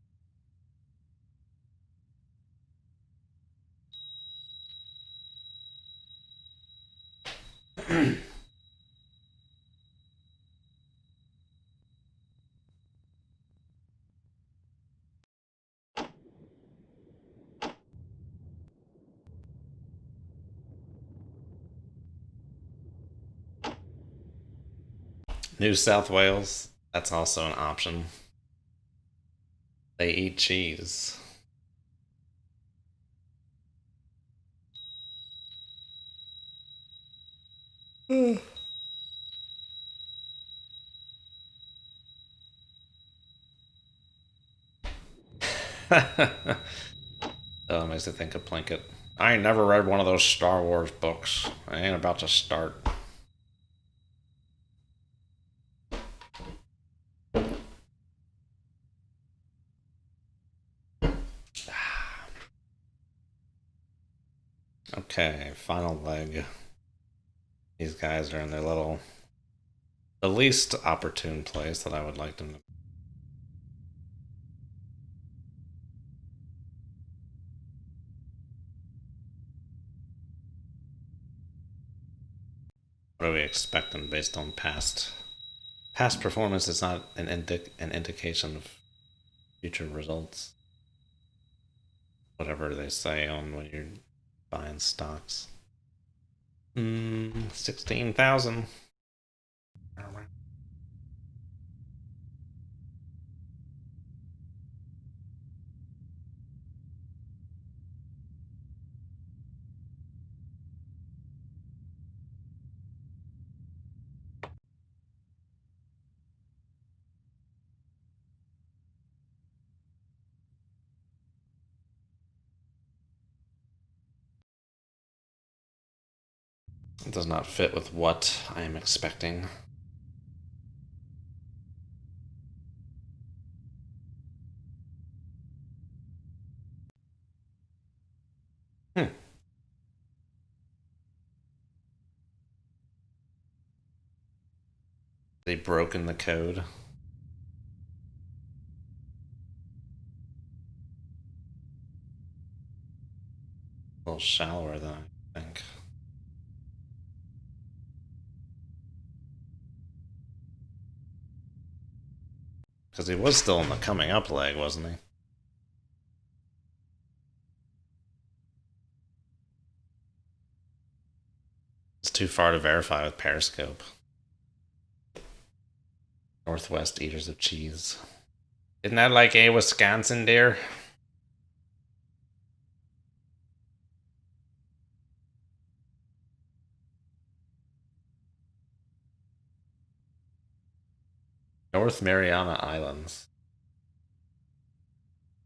New South Wales, that's also an option. They eat cheese. Oh, makes me think of Plinkett. I ain't never read one of those Star Wars books. I ain't about to start. Okay, final leg. These guys are in their little, the least opportune place that I would like them to. What are we expecting based on past performance? Is not an indication of future results. Whatever they say on when you're buying stocks. 16,000. It does not fit with what I am expecting. They broken the code. A little shallower than I think. Because he was still in the coming up leg, wasn't he? It's too far to verify with Periscope. Northwest Eaters of Cheese. Isn't that like a Wisconsin deer? North Mariana Islands.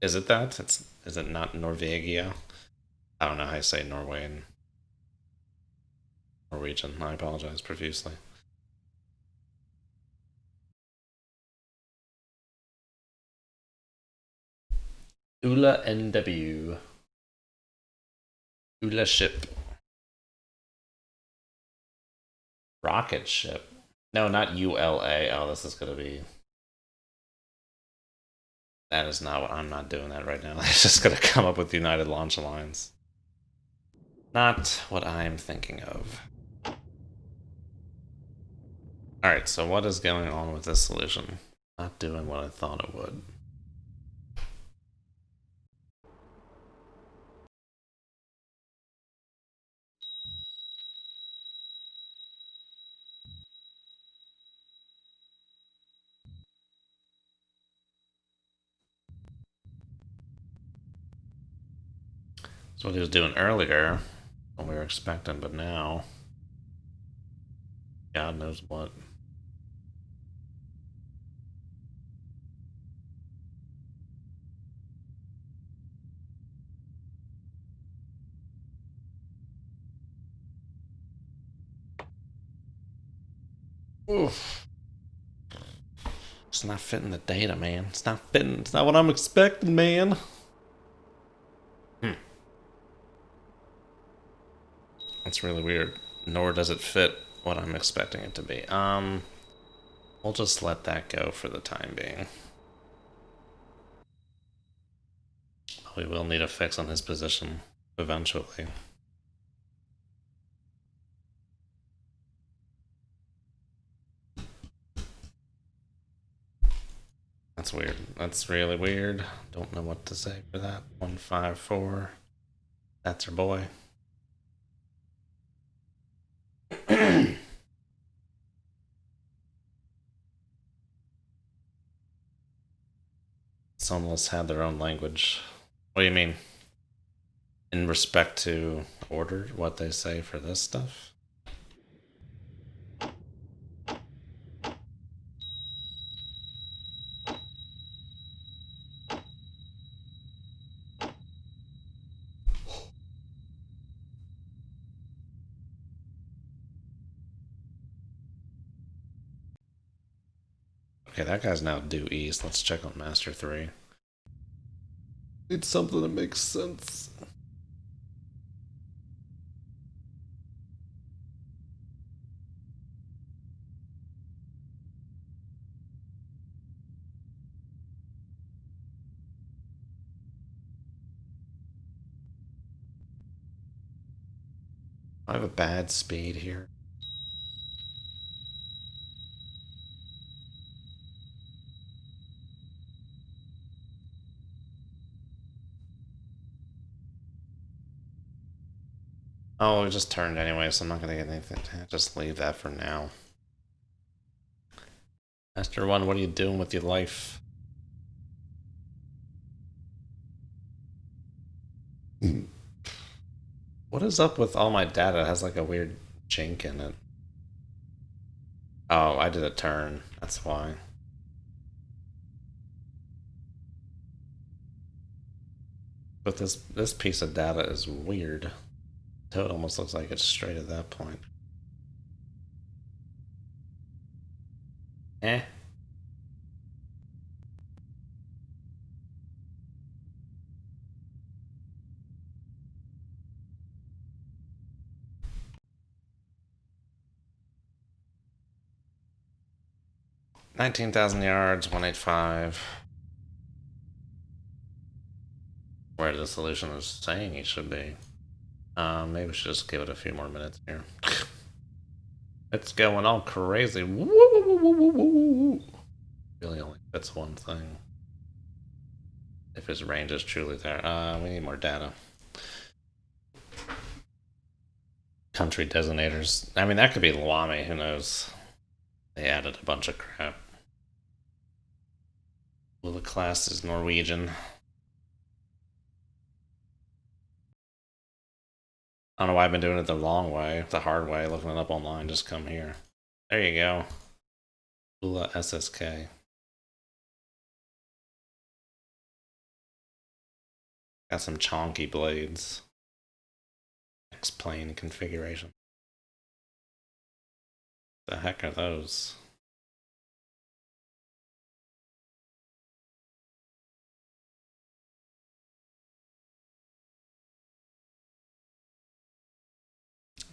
Is it that? Is it not Norvegia? I don't know how you say Norway and Norwegian. I apologize profusely. Ula NW. Ula ship. Rocket ship. No, not ULA. Oh, this is gonna be. That is not what I'm not doing that right now. It's just gonna come up with United Launch Alliance. Not what I'm thinking of. Alright, so what is going on with this solution? Not doing what I thought it would. That's what he was doing earlier, what we were expecting, but now, God knows what. Oof. It's not fitting the data, man. It's not fitting. It's not what I'm expecting, man. That's really weird. Nor does it fit what I'm expecting it to be. We'll just let that go for the time being. We will need a fix on his position eventually. That's weird. That's really weird. Don't know what to say for that. 154. That's our boy. Some of us had their own language. What do you mean? In respect to order, what they say for this stuff? Okay, that guy's now due east. Let's check on Master 3. It's something that makes sense. I have a bad speed here. Oh, it just turned anyway, so I'm not gonna get anything. Just leave that for now. Master 1, what are you doing with your life? What is up with all my data? It has like a weird jink in it. Oh, I did a turn. That's why. But this piece of data is weird. So it almost looks like it's straight at that point. Eh. $19,000 185. Where the solution is saying it should be. Maybe we should just give it a few more minutes here. It's going all crazy. Woo, woo, woo, woo, woo, woo. Really only fits one thing. If his range is truly there. We need more data. Country designators. I mean, that could be Luami, who knows? They added a bunch of crap. Well, the class is Norwegian. I don't know why I've been doing it the long way, the hard way, looking it up online. Just come here. There you go. Ula SSK. Got some chonky blades. X-plane configuration. The heck are those?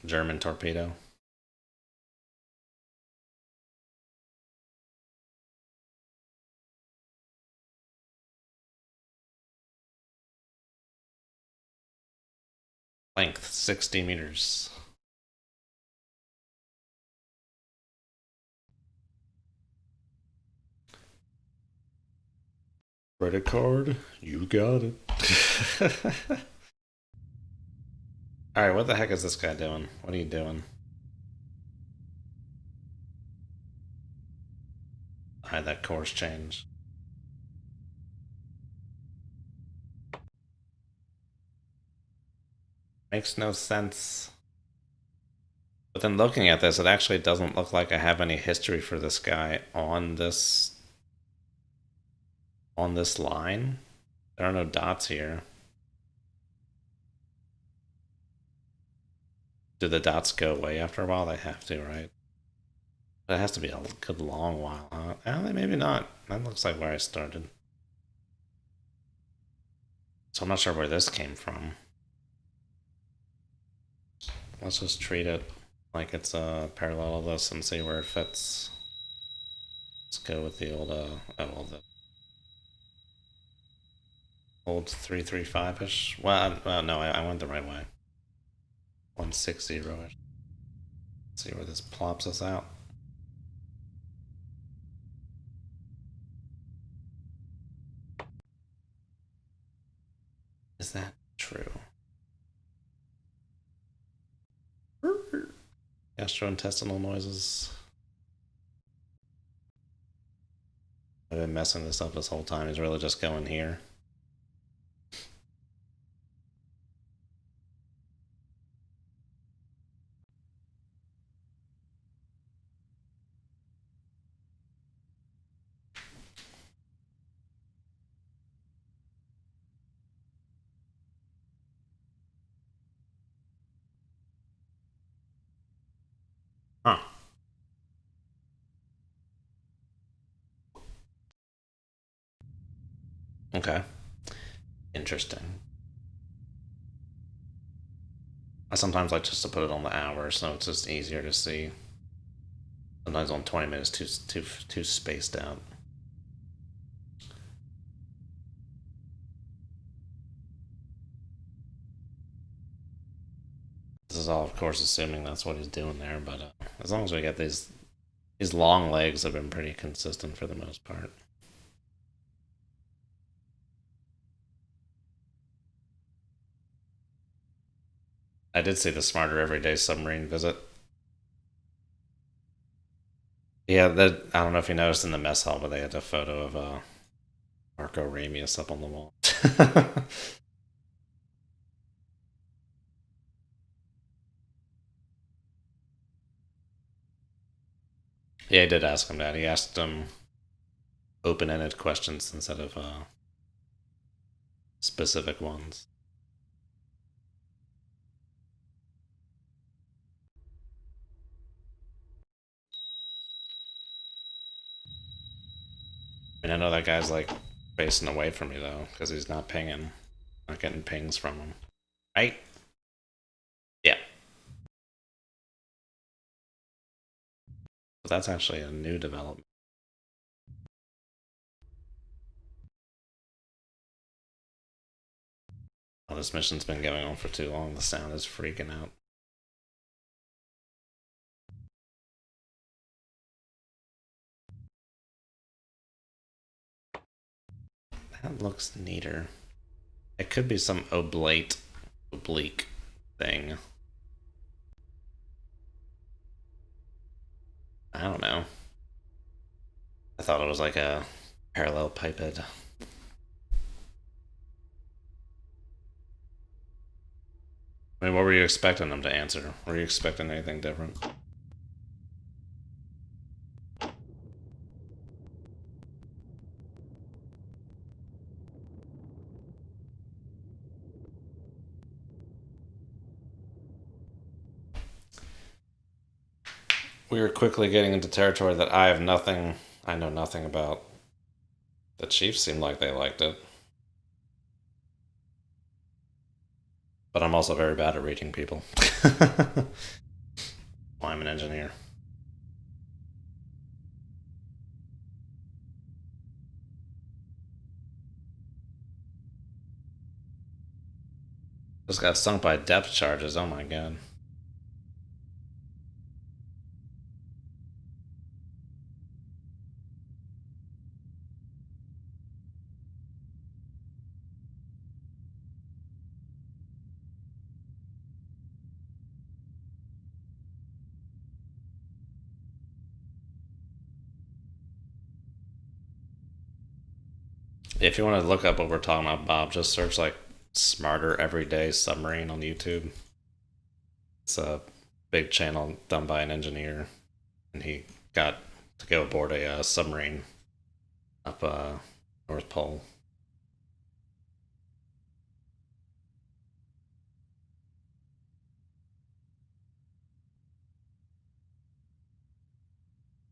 German torpedo. Length 60 meters. Credit card, you got it. Alright, what the heck is this guy doing? What are you doing? Alright, that course change. Makes no sense. But then looking at this, it actually doesn't look like I have any history for this guy on this line. There are no dots here. Do the dots go away after a while? They have to, right? But it has to be a good long while, huh? Maybe not. That looks like where I started. So I'm not sure where this came from. Let's just treat it like it's a parallel of this and see where it fits. Let's go with the old, the old 335-ish. Well, no, I went the right way. 160-ish. See where this plops us out. Is that true? Gastrointestinal noises. I've been messing this up this whole time. He's really just going here. Huh. Okay. Interesting. I sometimes like just to put it on the hour, so it's just easier to see. Sometimes on 20 minutes, too spaced out. This is all, of course, assuming that's what he's doing there, but as long as we get these long legs have been pretty consistent for the most part. I did see the Smarter Everyday Submarine visit. Yeah, I don't know if you noticed in the mess hall, but they had a photo of Marco Ramius up on the wall. Yeah, I did ask him that. He asked him open-ended questions instead of specific ones. And I know that guy's like facing away from me though, because he's not pinging, not getting pings from him. Right? Yeah. But that's actually a new development. Oh, this mission's been going on for too long. The sound is freaking out. That looks neater. It could be some oblique thing. I don't know. I thought it was like a parallel pipette. I mean, what were you expecting them to answer? Were you expecting anything different? We were quickly getting into territory that I know nothing about. The Chiefs seemed like they liked it. But I'm also very bad at reading people. Well, I'm an engineer. Just got sunk by depth charges, oh my god. If you want to look up what we're talking about, Bob, just search like Smarter Everyday Submarine on YouTube. It's a big channel done by an engineer, and he got to go aboard a submarine up North Pole.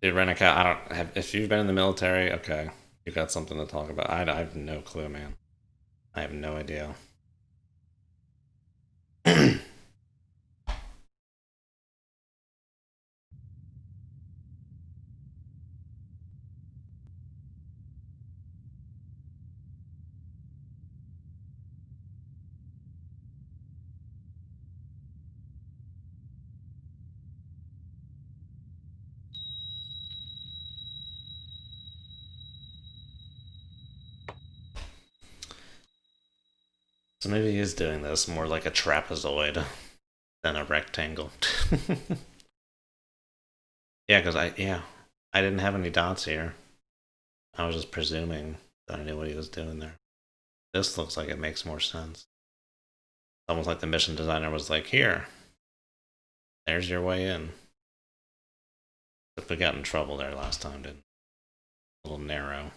Dude, Renicat, I don't have. If you've been in the military, okay, you got something to talk about. I have no clue, man. I have no idea. So maybe he is doing this more like a trapezoid than a rectangle. Yeah, because I didn't have any dots here. I was just presuming that I knew what he was doing there. This looks like it makes more sense. It's almost like the mission designer was like, here, there's your way in. If we got in trouble there last time, didn't? A little narrow.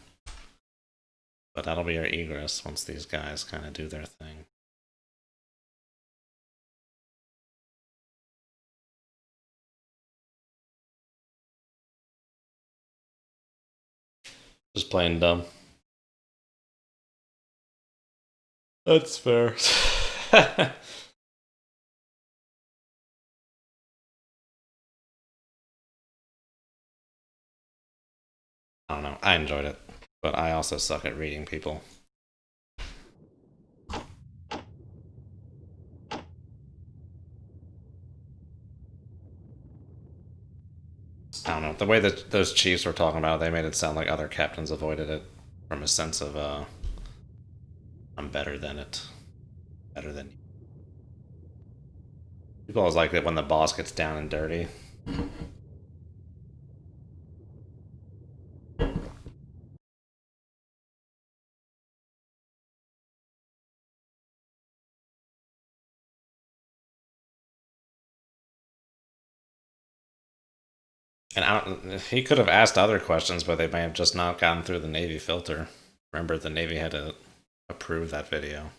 But that'll be our egress once these guys kind of do their thing. Just plain dumb. That's fair. I don't know. I enjoyed it. But I also suck at reading people. I don't know. The way that those chiefs were talking about it, they made it sound like other captains avoided it from a sense of, I'm better than it. Better than you. People always like it when the boss gets down and dirty. And he could have asked other questions, but they may have just not gotten through the Navy filter. Remember, the Navy had to approve that video.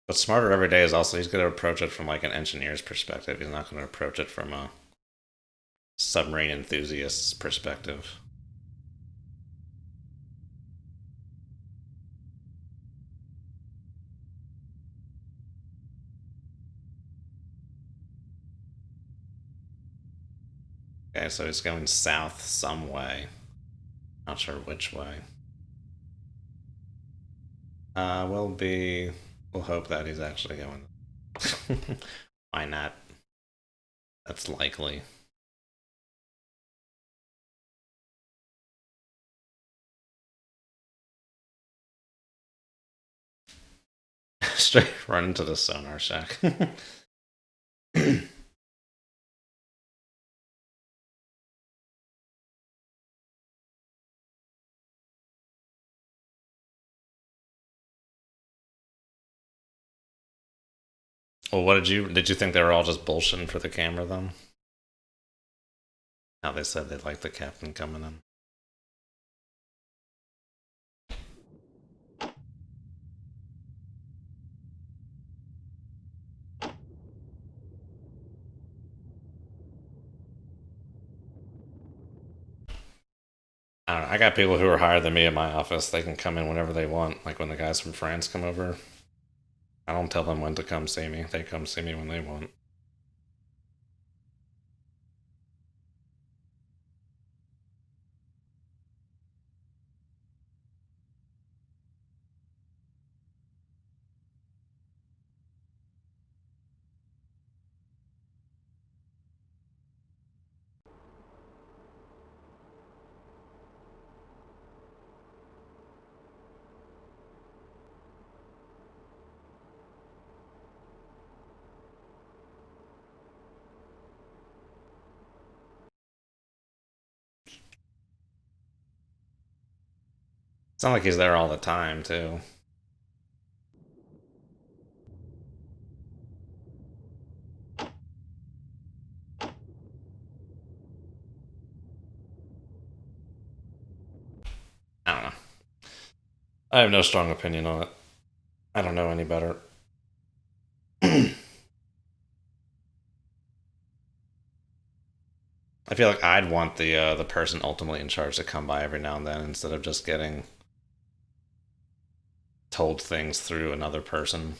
But Smarter Every Day is also, he's going to approach it from like an engineer's perspective. He's not going to approach it from a submarine enthusiast's perspective. Okay, so he's going south some way. Not sure which way. We'll hope that he's actually going. Why not? That's likely. Straight run into the sonar shack. Well, what did you think they were all just bullshitting for the camera then? How they said they'd like the captain coming in. I don't know. I got people who are higher than me in my office. They can come in whenever they want. Like when the guys from France come over, I don't tell them when to come see me. They come see me when they want. It's not like he's there all the time, too. I don't know. I have no strong opinion on it. I don't know any better. I feel like I'd want the person ultimately in charge to come by every now and then instead of just getting told things through another person.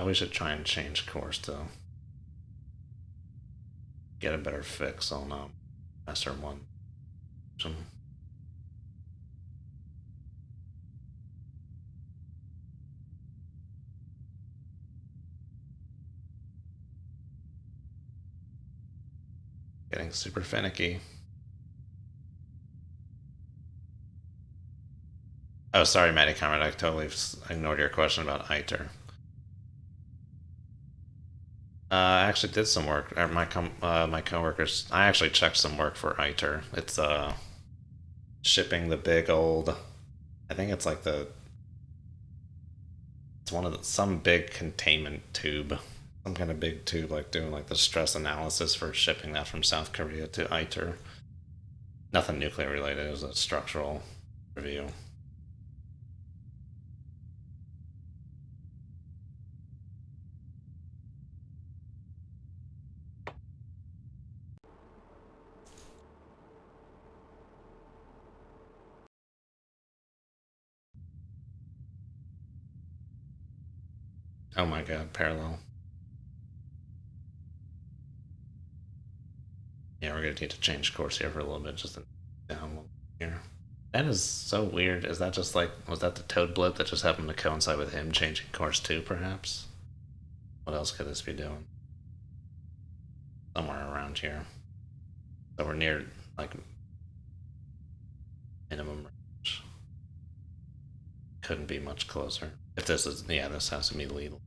We should try and change course to get a better fix on SR1. Getting super finicky. Oh, sorry, Matty Conrad. I totally ignored your question about ITER. I actually did some work. My coworkers. I actually checked some work for ITER. It's shipping the big old. I think it's like the. It's one of some big containment tube, some kind of big tube, like doing like the stress analysis for shipping that from South Korea to ITER. Nothing nuclear related. It was a structural review. Oh my god, parallel. Yeah, we're gonna need to change course here for a little bit, just down a little here. That is so weird. Is that just like, was that the toad blip that just happened to coincide with him changing course too, perhaps? What else could this be doing? Somewhere around here. So we're near, like, minimum range. Couldn't be much closer. If this is, yeah, this has to be lethal.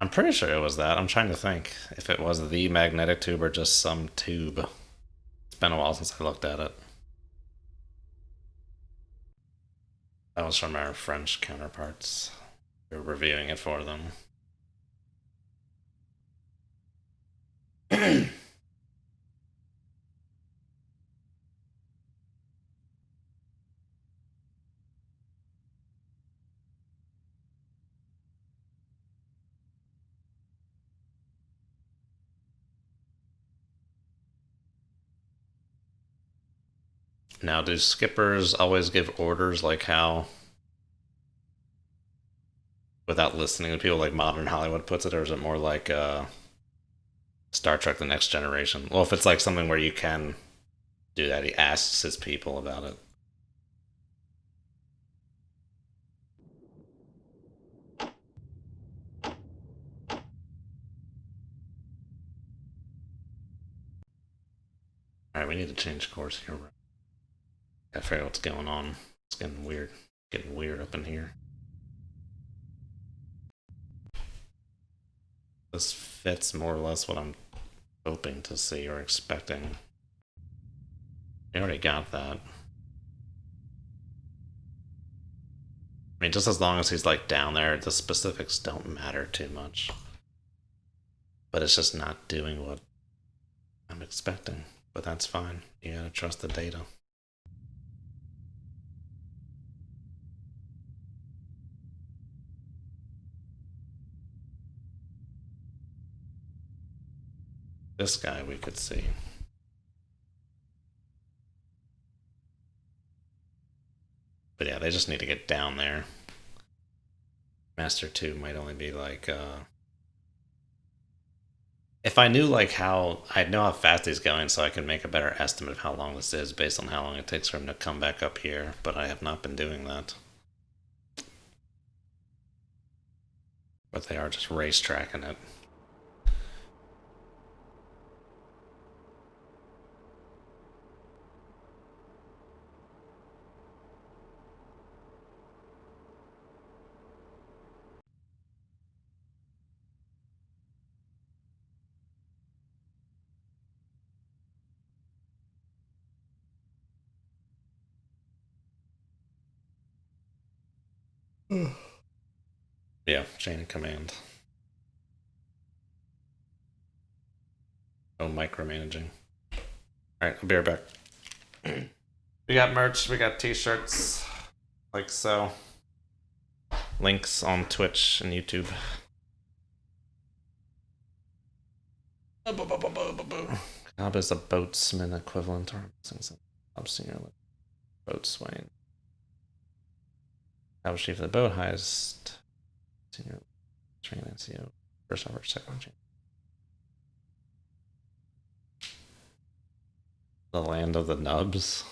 I'm pretty sure it was that. I'm trying to think if it was the magnetic tube or just some tube. It's been a while since I looked at it. That was from our French counterparts. We were reviewing it for them. Now, do skippers always give orders like how, without listening to people like modern Hollywood puts it, or is it more like Star Trek The Next Generation? Well, if it's like something where you can do that, he asks his people about it. Alright, we need to change course here. Gotta figure out what's going on. It's getting weird. Getting weird up in here. This fits more or less what I'm hoping to see or expecting. We already got that. I mean, just as long as he's like down there, the specifics don't matter too much. But it's just not doing what I'm expecting. But that's fine. You gotta trust the data. This guy we could see. But yeah, they just need to get down there. Master 2 might only be like, if I knew like how, I'd know how fast he's going so I could make a better estimate of how long this is based on how long it takes for him to come back up here, but I have not been doing that. But they are just racetracking it. Yeah, chain of command. No micromanaging. Alright, I'll be right back. We got merch, we got t-shirts, like so. Links on Twitch and YouTube. Cobb is a boatsman equivalent, or I'm senior boatswain. I was chief of the boat, highest senior training NCO, first over, second chain. The land of the nubs.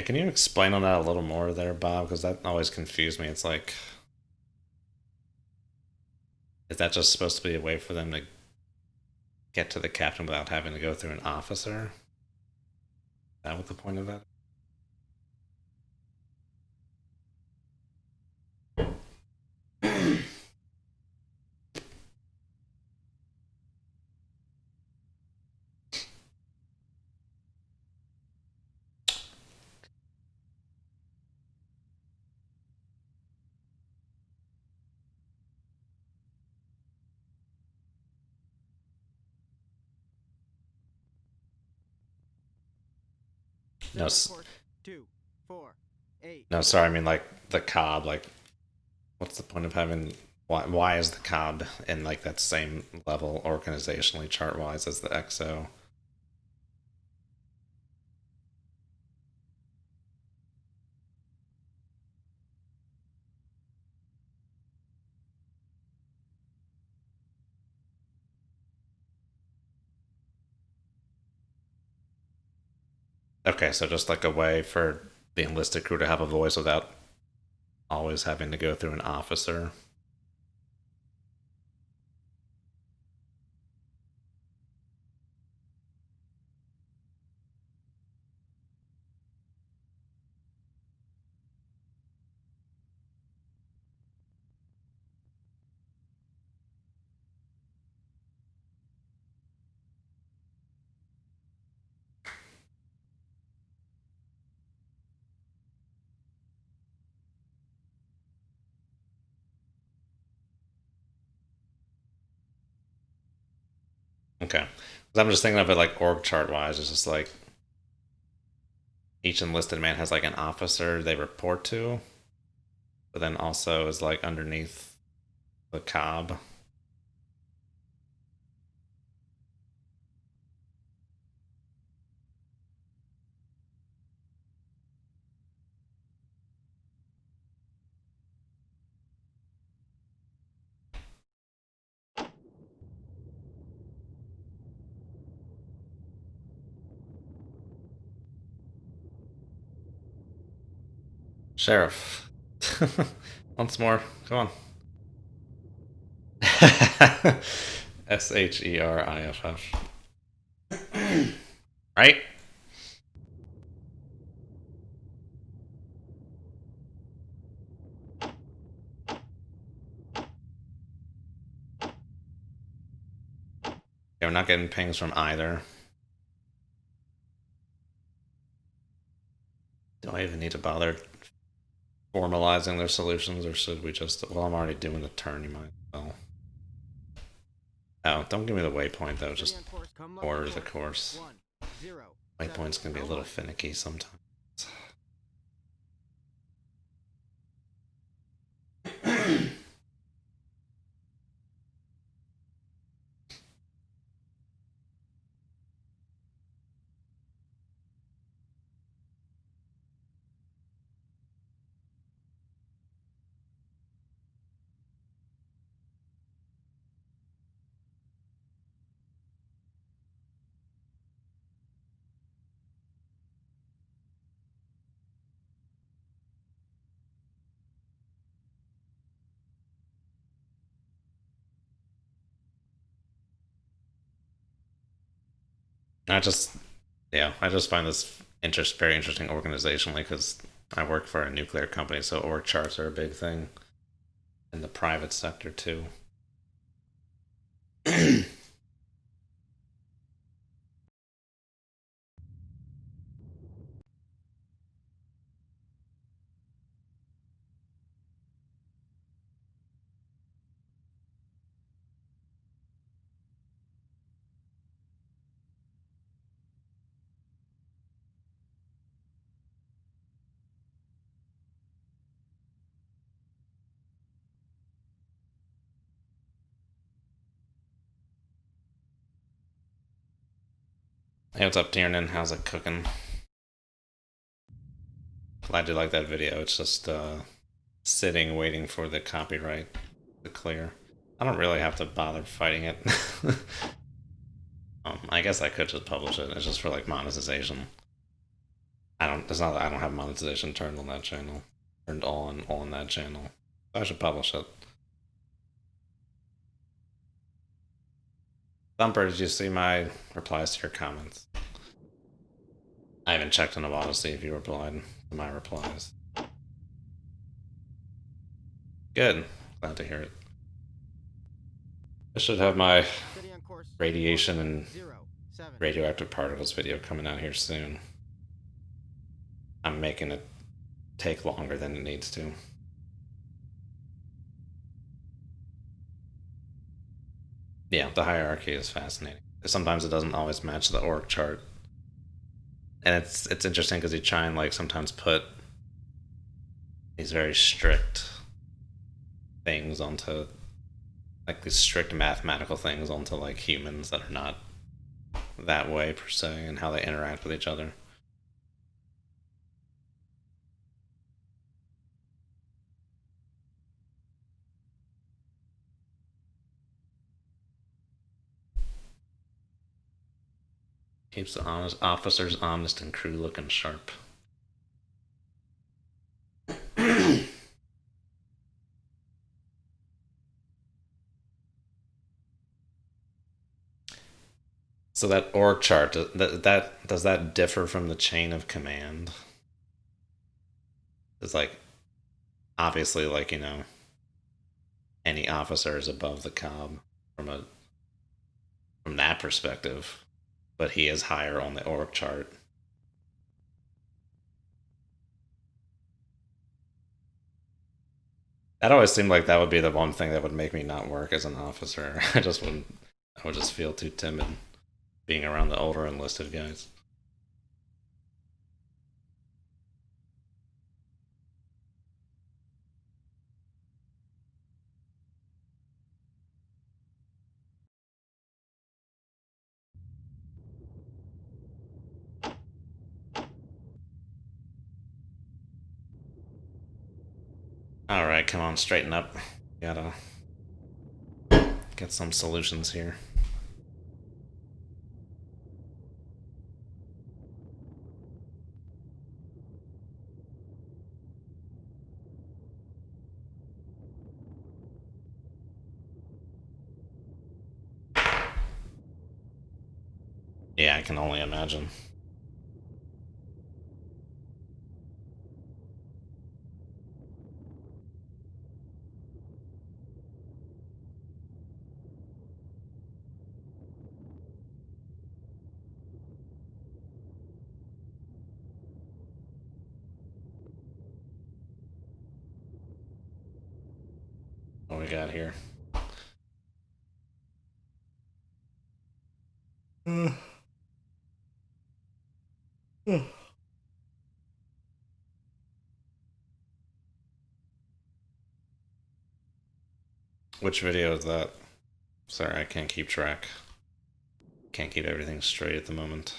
Can you explain on that a little more there, Bob? Because that always confused me. It's like, is that just supposed to be a way for them to get to the captain without having to go through an officer? Is that what the point of that? No, Stay on course 2, 4, 8. no, sorry, I mean like the cob. Like, what's the point of having? Why is the cob in like that same level organizationally chart wise as the XO? Okay, so just like a way for the enlisted crew to have a voice without always having to go through an officer. Okay. 'Cause I'm just thinking of it like org chart wise. It's just like each enlisted man has like an officer they report to, but then also is like underneath the cob. Sheriff. Once more. Come on. Sheriff. Right? Yeah, we're not getting pings from either. Do I even need to bother formalizing their solutions, or should we just... Well, I'm already doing the turn, you might as well. Oh, don't give me the waypoint, though. Just order the course. Waypoints can be a little finicky sometimes. I just find this very interesting organizationally because I work for a nuclear company, so org charts are a big thing in the private sector too. Hey, what's up, Tiernan? How's it cooking? Glad you like that video. It's just sitting waiting for the copyright to clear. I don't really have to bother fighting it. I guess I could just publish it. It's just for like monetization. It's not that I don't have monetization turned on that channel. Turned on that channel. I should publish it. Thumper, did you see my replies to your comments? I haven't checked in a while to see if you replied to my replies. Good. Glad to hear it. I should have my radiation and radioactive particles video coming out here soon. I'm making it take longer than it needs to. Yeah, the hierarchy is fascinating. Sometimes it doesn't always match the org chart. And it's interesting because you try and like sometimes put these very strict things onto like these strict mathematical things onto like humans that are not that way per se, and how they interact with each other. Keeps the officers honest and crew looking sharp. So that org chart, does that differ from the chain of command? It's like obviously like, you know, any officer is above the cob from that perspective, but he is higher on the org chart. That always seemed like that would be the one thing that would make me not work as an officer. I would just feel too timid being around the older enlisted guys. Alright, come on, straighten up. Gotta get some solutions here. Yeah, I can only imagine. What we got here? Which video is that? Sorry, I can't keep track. Can't keep everything straight at the moment.